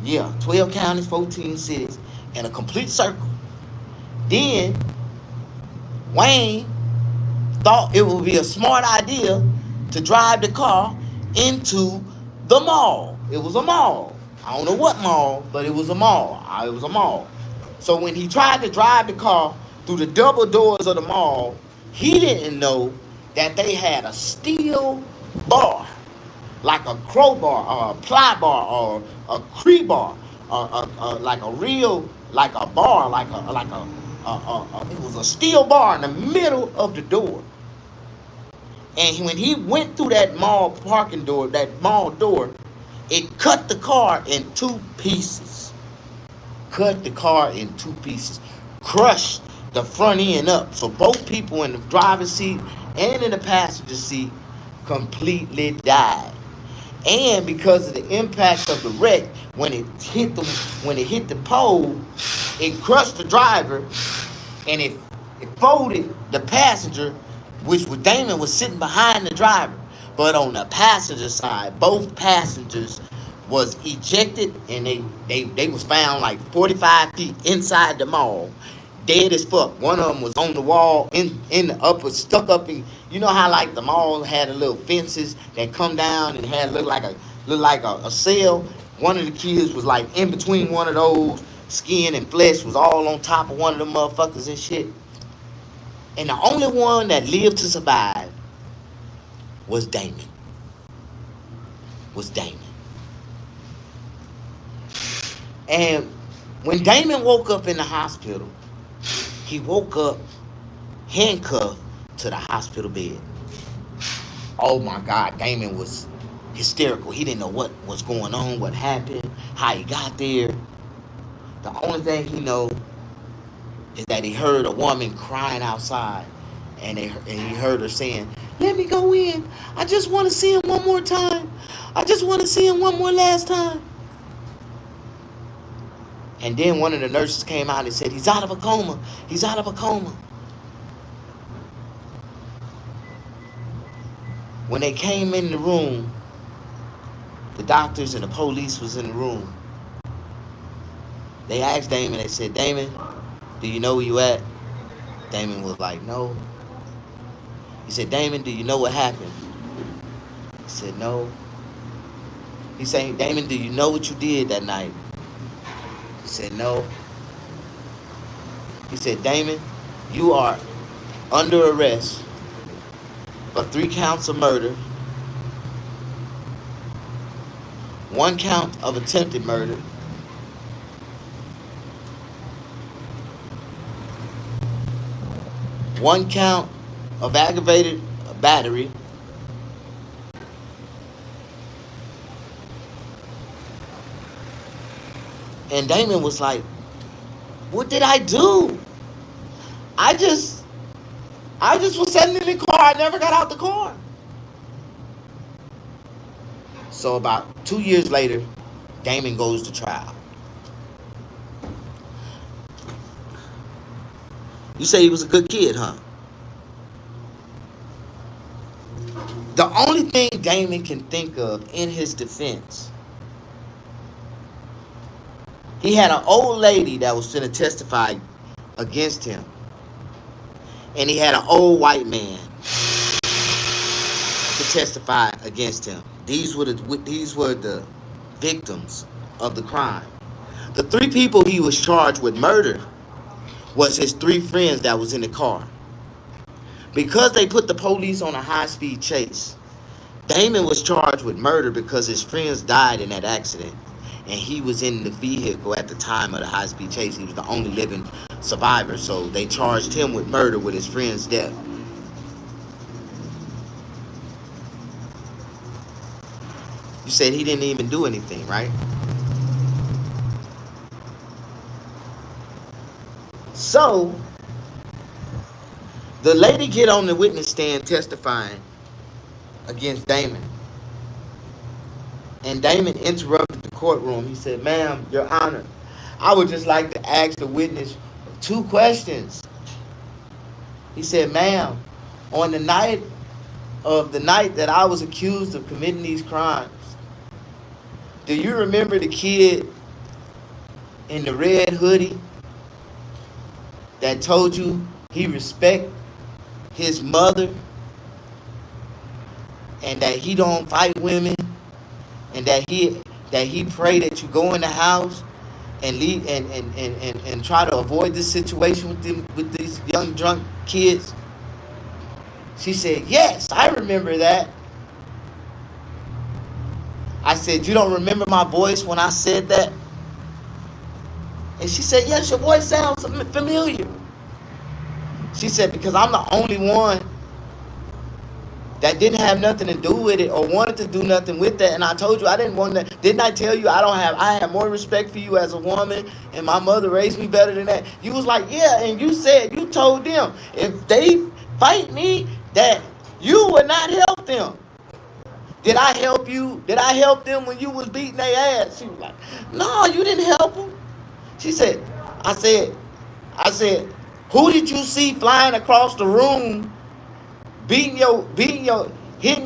S2: Yeah, 12 counties, 14 cities, in a complete circle. Then Wayne thought it would be a smart idea to drive the car into the mall. It was a mall. I don't know what mall, but it was a mall. It was a mall. So when he tried to drive the car through the double doors of the mall, he didn't know that they had a steel bar, like a crowbar or a ply bar or a cree bar, like a real, like a bar, it was a steel bar in the middle of the door. And when he went through that mall parking door, that mall door, it cut the car in 2 pieces. Cut the car in 2 pieces. crushed the front end up. So both people in the driver's seat and in the passenger seat completely died. And because of the impact of the wreck, when it hit the pole, it crushed the driver, and it folded the passenger, which was Damon was sitting behind the driver. But on the passenger side, both passengers was ejected, and they was found like 45 feet inside the mall, dead as fuck. One of them was on the wall in the upper, stuck up in, you know how like the mall had a little fences that come down and had look like a cell. One of the kids was like in between one of those. Skin and flesh was all on top of one of them motherfuckers and shit. And the only one that lived to survive was Damon. And when Damon woke up in the hospital, he woke up handcuffed to the hospital bed. Oh my God, Damon was hysterical. He didn't know what was going on, what happened, how he got there. The only thing he know is that he heard a woman crying outside, and he heard her saying, "Let me go in. I just want to see him one more time. I just want to see him one more last time." And then one of the nurses came out and said, "He's out of a coma. He's out of a coma." When they came in the room, the doctors and the police was in the room. They asked Damon, they said, "Damon, do you know where you at?" Damon was like, "No." He said, "Damon, do you know what happened?" He said, "No." He said, "Damon, do you know what you did that night?" He said, "No." He said, "Damon, you are under arrest for 3 counts of murder, 1 count of attempted murder, 1 count of aggravated battery, and Damon was like, "What did I do? I just was sitting in the car. I never got out the car." So about 2 years later, Damon goes to trial. You say he was a good kid, huh? The only thing Damon can think of in his defense, he had an old lady that was going to testify against him. And he had an old white man to testify against him. These were the victims of the crime. The 3 people he was charged with murder was his 3 friends that was in the car. Because they put the police on a high-speed chase, Damon was charged with murder because his friends died in that accident. And he was in the vehicle at the time of the high-speed chase. He was the only living survivor. So they charged him with murder with his friend's death. You said he didn't even do anything, right? So the lady get on the witness stand testifying against Damon. And Damon interrupted the courtroom. He said, "Ma'am, Your Honor, I would just like to ask the witness 2 questions." He said, "Ma'am, on the night that I was accused of committing these crimes, do you remember the kid in the red hoodie that told you he respect his mother and that he don't fight women and that he pray that you go in the house and leave and try to avoid this situation with these young drunk kids?" She said, "Yes, I remember that." I said, "You don't remember my voice when I said that?" And she said, "Yes, your voice sounds familiar." She said, "Because I'm the only one that didn't have nothing to do with it or wanted to do nothing with that. And I told you I didn't want that. Didn't I tell you I have more respect for you as a woman and my mother raised me better than that? You was like, yeah, and you told them if they fight me that you would not help them. Did I help you? Did I help them when you was beating their ass? She was like, no, you didn't help them. She said, I said, I said, who did you see flying across the room hitting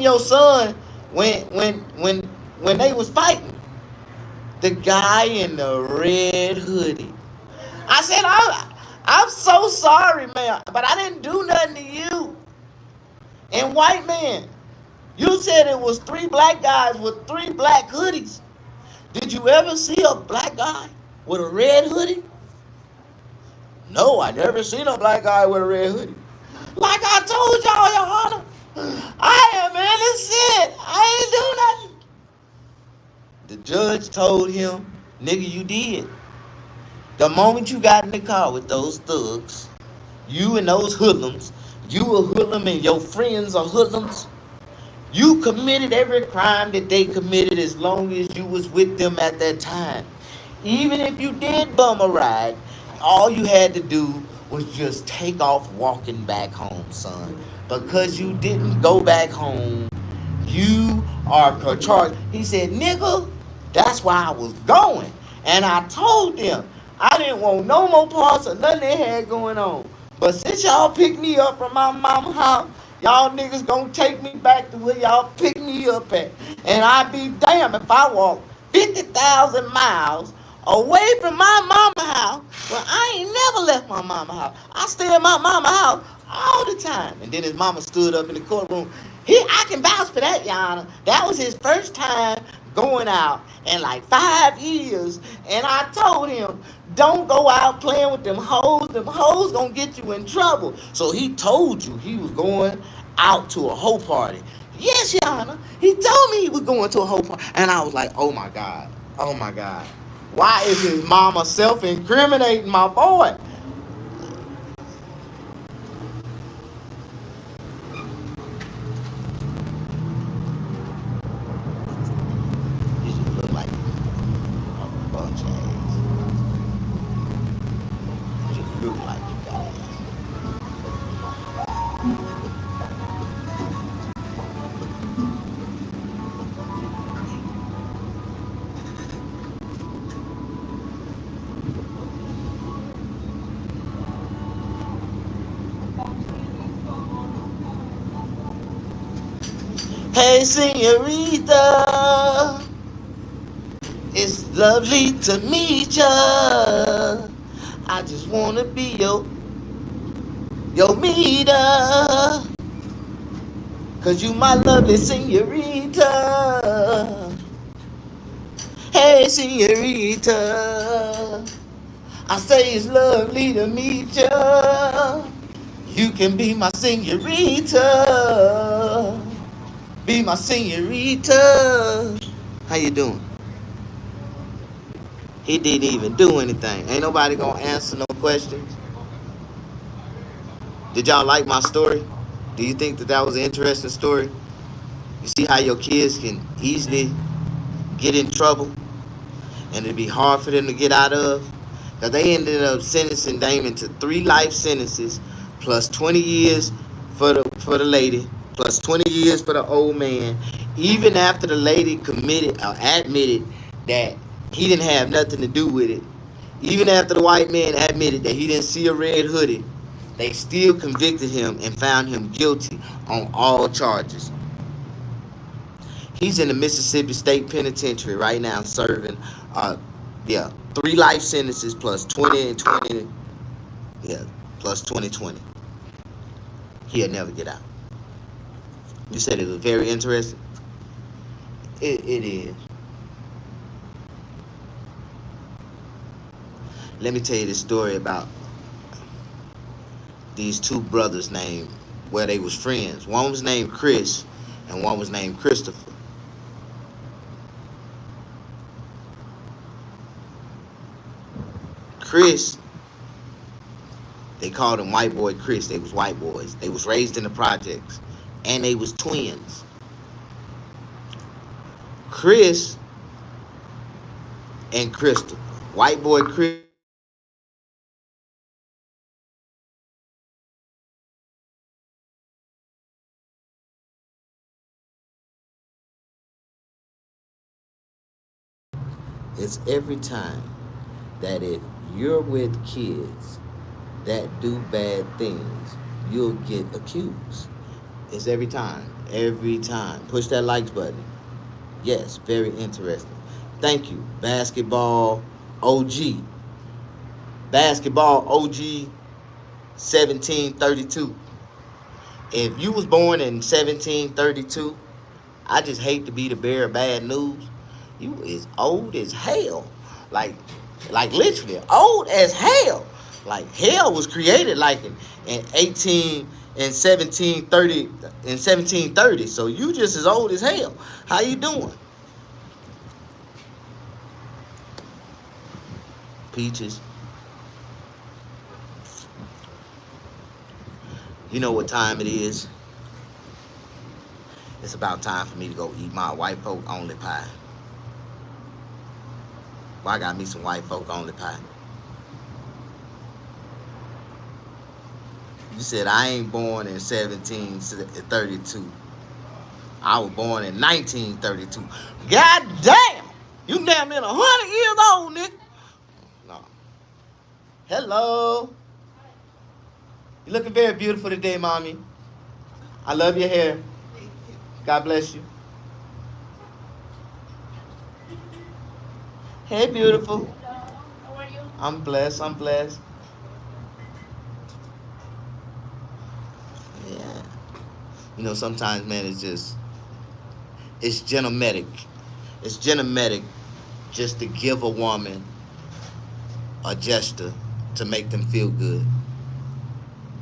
S2: your son when they was fighting? The guy in the red hoodie. I said, I'm so sorry, man, but I didn't do nothing to you. And white man, you said it was 3 black guys with 3 black hoodies. Did you ever see a black guy with a red hoodie? No, I never seen a black guy with a red hoodie. Like I told y'all, Your Honor, I am innocent. I ain't do nothing. The judge told him, nigga, you did. The moment you got in the car with those thugs, you and those hoodlums, you a hoodlum and your friends are hoodlums, you committed every crime that they committed as long as you was with them at that time. Even if you did bum a ride, all you had to do was just take off walking back home, son. Because you didn't go back home, you are charged. He said, nigga, that's why I was going. And I told them I didn't want no more parts of nothing they had going on. But since y'all picked me up from my mama's house, y'all niggas gonna take me back to where y'all picked me up at. And I'd be damned if I walk 50,000 miles away from my mama house. Well, I ain't never left my mama house. I stay at my mama house all the time. And then his mama stood up in the courtroom. I can vouch for that, Your Honor. That was his first time going out in like 5 years. And I told him, don't go out playing with them hoes. Them hoes gonna get you in trouble. So he told you he was going out to a hoe party. Yes, Your Honor. He told me he was going to a hoe party. And I was like, oh my God. Oh my God. Why is his mama self-incriminating my boy? You just look like a bunch of ass. You just look like you got ass. Hey, señorita, it's lovely to meet ya. I just wanna be your meter. Cause you my lovely señorita. Hey, señorita, I say it's lovely to meet ya. You can be my señorita. Be my señorita. How you doing? He didn't even do anything. Ain't nobody gonna answer no questions. Did y'all like my story? Do you think that was an interesting story? You see how your kids can easily get in trouble and it'd be hard for them to get out of? Because they ended up sentencing Damon to 3 life sentences plus 20 years for the lady, plus 20 years for the old man. Even after the lady committed or admitted that he didn't have nothing to do with it. Even after the white man admitted that he didn't see a red hoodie, they still convicted him and found him guilty on all charges. He's in the Mississippi State Penitentiary right now serving 3 life sentences plus 20 and 20. Yeah, plus 20. He'll never get out. You said it was very interesting? It is. Let me tell you this story about these 2 brothers named, well, they was friends. One was named Chris and one was named Christopher. Chris, they called him White Boy Chris. They was white boys. They was raised in the projects. and they was twins. Chris and Crystal. White boy Chris. It's every time that if you're with kids that do bad things, you'll get accused. It's every time. Every time. Push that likes button. Yes, very interesting. Thank you. Basketball OG. Basketball OG 1732. If you was born in 1732, I just hate to be the bearer of bad news. You is old as hell. Like, like literally old as hell. Like hell was created like in 1730. So you just as old as hell. How you doing? Peaches. You know what time it is? It's about time for me to go eat my white folk only pie. Well, I got me some white folk only pie. You said I ain't born in 1732. I was born in 1932. God damn! You damn near 100 years old, nigga. No. Hello. You looking very beautiful today, mommy. I love your hair. God bless you. Hey, beautiful.
S1: How are you?
S2: I'm blessed. I'm blessed. Yeah. You know, sometimes, man, it's genetic. It's genetic just to give a woman a gesture to make them feel good.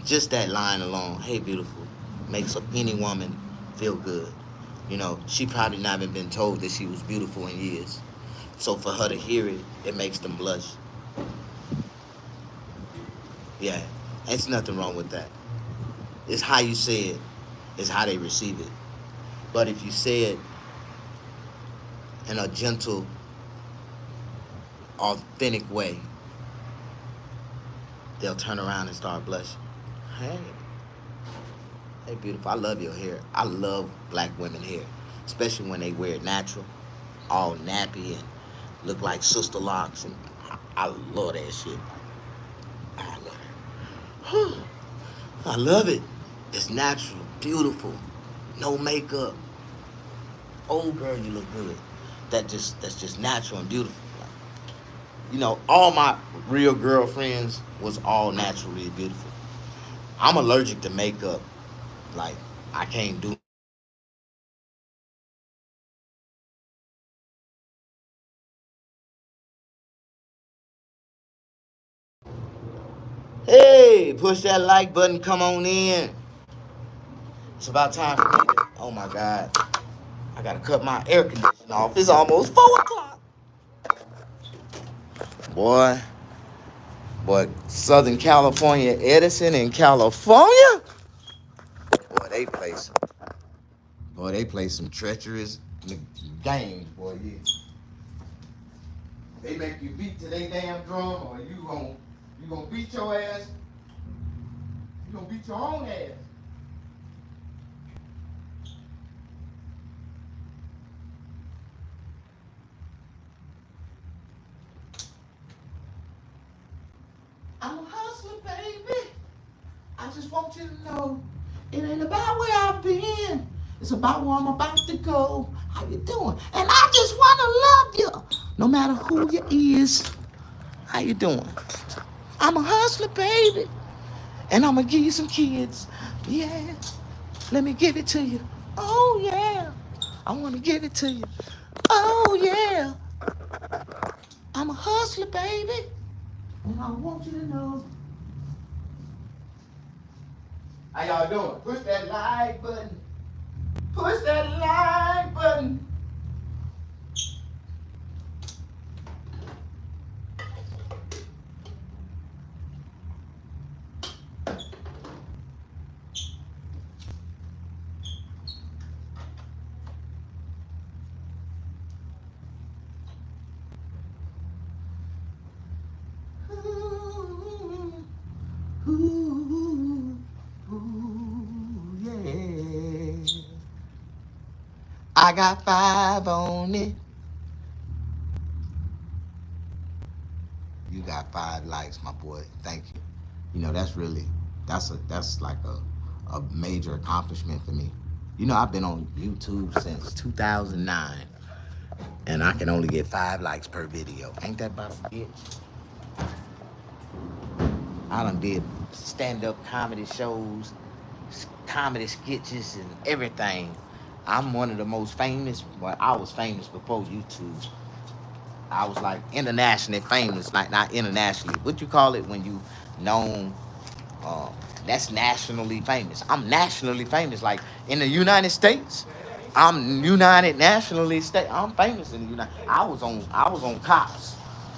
S2: Just that line alone, hey, beautiful, makes any woman feel good. You know, she probably not even been told that she was beautiful in years. So for her to hear it, it makes them blush. Yeah, there's nothing wrong with that. It's how you say it, it's how they receive it. But if you say it in a gentle, authentic way, they'll turn around and start blushing. Hey, hey, beautiful. I love your hair. I love black women hair, especially when they wear it natural, all nappy and look like sister locks. And I love that shit. I love it. I love it. It's natural, beautiful, no makeup. Oh, girl, you look good. That's just natural and beautiful. You know, all my real girlfriends was all naturally beautiful. I'm allergic to makeup. Like, I can't do. Hey, push that like button. Come on in. It's about time for me to. Oh my God. I gotta cut my air conditioning off. It's almost 4 o'clock. Boy, Southern California, Edison in California. Boy, they play some treacherous games, boy. Yeah. They make you beat to their damn drum, or you gonna beat your ass. You gonna beat your own ass. I'm a hustler, baby. I just want you to know it ain't about where I've been. It's about where I'm about to go. How you doing? And I just wanna love you, no matter who you is. How you doing? I'm a hustler, baby. And I'm gonna give you some kids. Yeah. Let me give it to you. Oh yeah. I wanna give it to you. Oh yeah. I'm a hustler, baby. And I want you to know. How y'all doing? Push that like button. Push that like button. I got 5 on it. You got 5 likes, my boy. Thank you. You know, that's like a major accomplishment for me. You know, I've been on YouTube since 2009, and I can only get 5 likes per video. Ain't that about a bitch? I done did stand-up comedy shows, comedy sketches, and everything. I'm one of the most famous. Well, I was famous before YouTube. I was like internationally famous, like not internationally. What you call it when you known? Uh, that's nationally famous. I'm nationally famous. Like in the United States, I'm united nationally. I'm famous in the United. I was on Cops,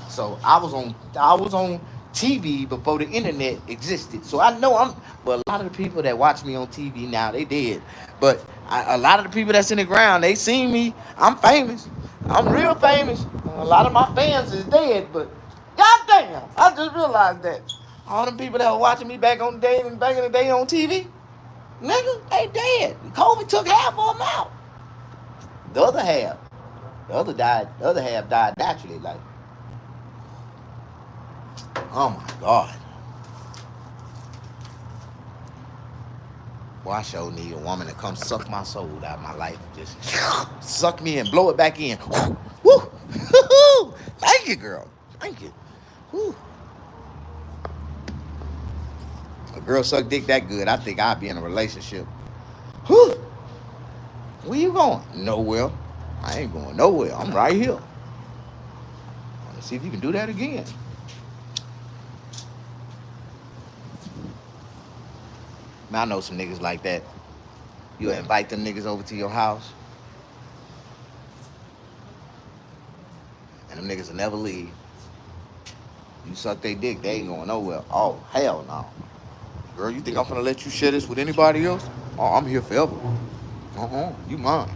S2: so I was on TV before the internet existed. So I know I'm. Well, a lot of the people that watch me on TV now, they dead. But a lot of the people that's in the ground, they seen me. I'm famous. I'm real famous. A lot of my fans is dead, but goddamn, I just realized that. All them people that were watching me back in the day on TV, nigga, they dead. COVID took half of them out. The other half, the other half died naturally. Like, oh my God. Boy, I sure need a woman to come suck my soul out of my life. Just suck me and blow it back in. Woo! Thank you, girl. Thank you. Woo. A girl suck dick that good, I think I'd be in a relationship. Whew. Where you going? Nowhere. I ain't going nowhere. I'm right here. Let's see if you can do that again. Man, I know some niggas like that. You invite them niggas over to your house, and them niggas will never leave. You suck their dick, they ain't going nowhere. Oh, hell no. Girl, you think I'm gonna let you share this with anybody else? Oh, I'm here forever. You mine.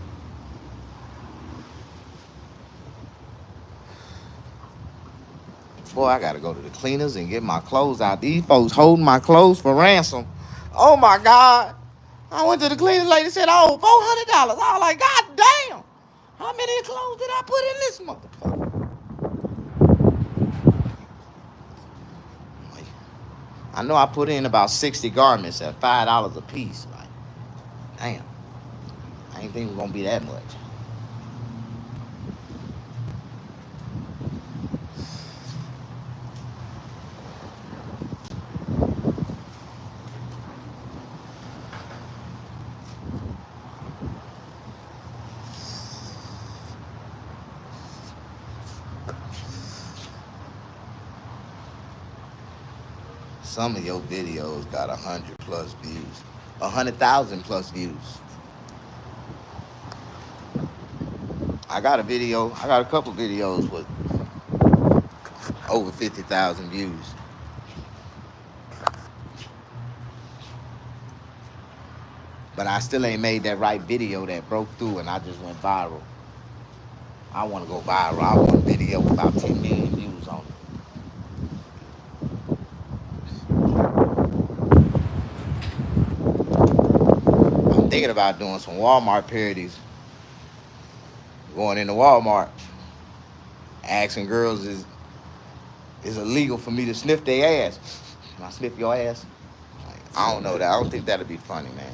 S2: Boy, I gotta go to the cleaners and get my clothes out. These folks holding my clothes for ransom. Oh my God. I went to the cleaners lady, said, oh, $400. I was like, God damn. How many clothes did I put in this motherfucker? I know I put in about 60 garments at $5 a piece. Like, damn. I ain't think it was gonna be that much. Some of your videos got 100 plus views, 100,000 plus views. I got a couple videos with over 50,000 views. But I still ain't made that right video that broke through and I just went viral. I want to go viral. I want a video with about 10 million views on it. I'm thinking about doing some Walmart parodies. Going into Walmart, asking girls is illegal for me to sniff their ass. Can I sniff your ass? Like, I don't know that. I don't think that'd be funny, man.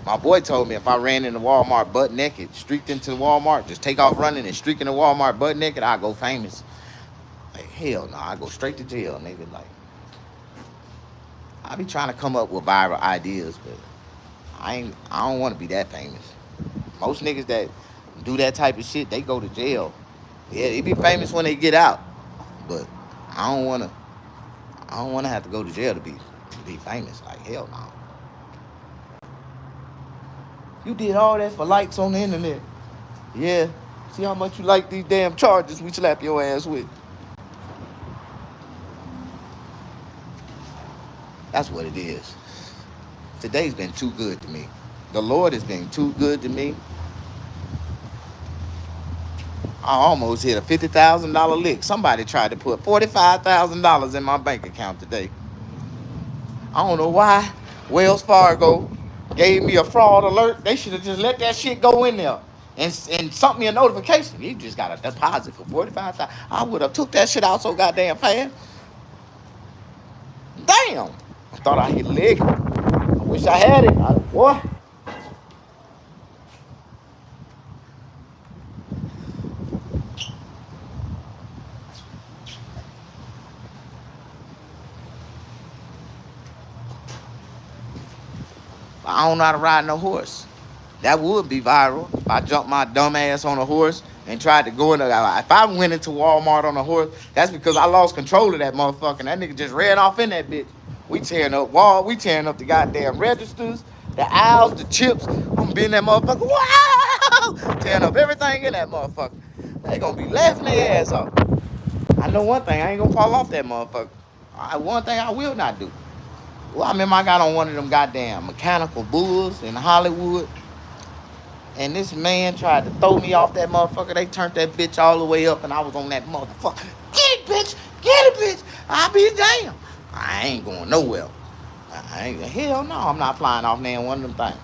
S2: My boy told me if I ran into Walmart butt naked, streaked into Walmart, just take off running and streak into Walmart butt naked, I'd go famous. Like, hell no, I go straight to jail, nigga. Like, I be trying to come up with viral ideas, but I don't want to be that famous. Most niggas that do that type of shit, they go to jail. Yeah, they be famous when they get out, but I don't wanna have to go to jail to be famous. Like, hell no. You did all that for likes on the internet. Yeah. See how much you like these damn charges we slap your ass with. That's what it is. Today's been too good to me. The Lord has been too good to me. I almost hit a $50,000 lick. Somebody tried to put $45,000 in my bank account today. I don't know why. Wells Fargo gave me a fraud alert. They should have just let that shit go in there. and sent me a notification. You just got a deposit for 45,000. I would have took that shit out so goddamn fast. Damn. I thought I hit a leg. I wish I had it. Boy. I don't know how to ride no horse. That would be viral if I jumped my dumb ass on a horse and tried to go in the. If I went into Walmart on a horse, that's because I lost control of that motherfucker. And that nigga just ran off in that bitch. We tearing up we tearing up the goddamn registers, the aisles, the chips. I'm being that motherfucker. Wow! Tearing up everything in that motherfucker. They gonna be laughing their ass off. I know one thing, I ain't gonna fall off that motherfucker. One thing I will not do. Well, I remember I got on one of them goddamn mechanical bulls in Hollywood. And this man tried to throw me off that motherfucker. They turned that bitch all the way up and I was on that motherfucker. Get it, bitch! Get it, bitch! I'll be damned. I ain't going nowhere. Hell no, I'm not flying off there in one of them things.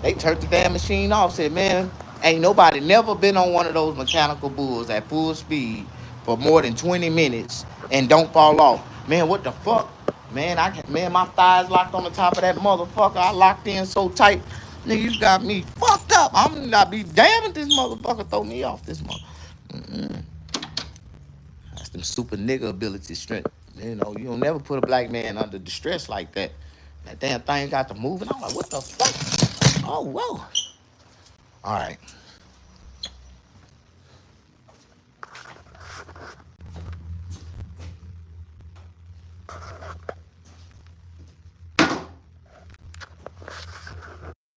S2: They turned the damn machine off. Said, man, ain't nobody never been on one of those mechanical bulls at full speed for more than 20 minutes and don't fall off. Man, what the fuck? Man, my thighs locked on the top of that motherfucker. I locked in so tight. Nigga, you got me fucked up. I'm not be damn if this motherfucker throw me off this mother. That's them super nigga ability strength. You know, you don't never put a black man under distress like that. That damn thing got to move, and I'm like, what the fuck? Oh, whoa. All right.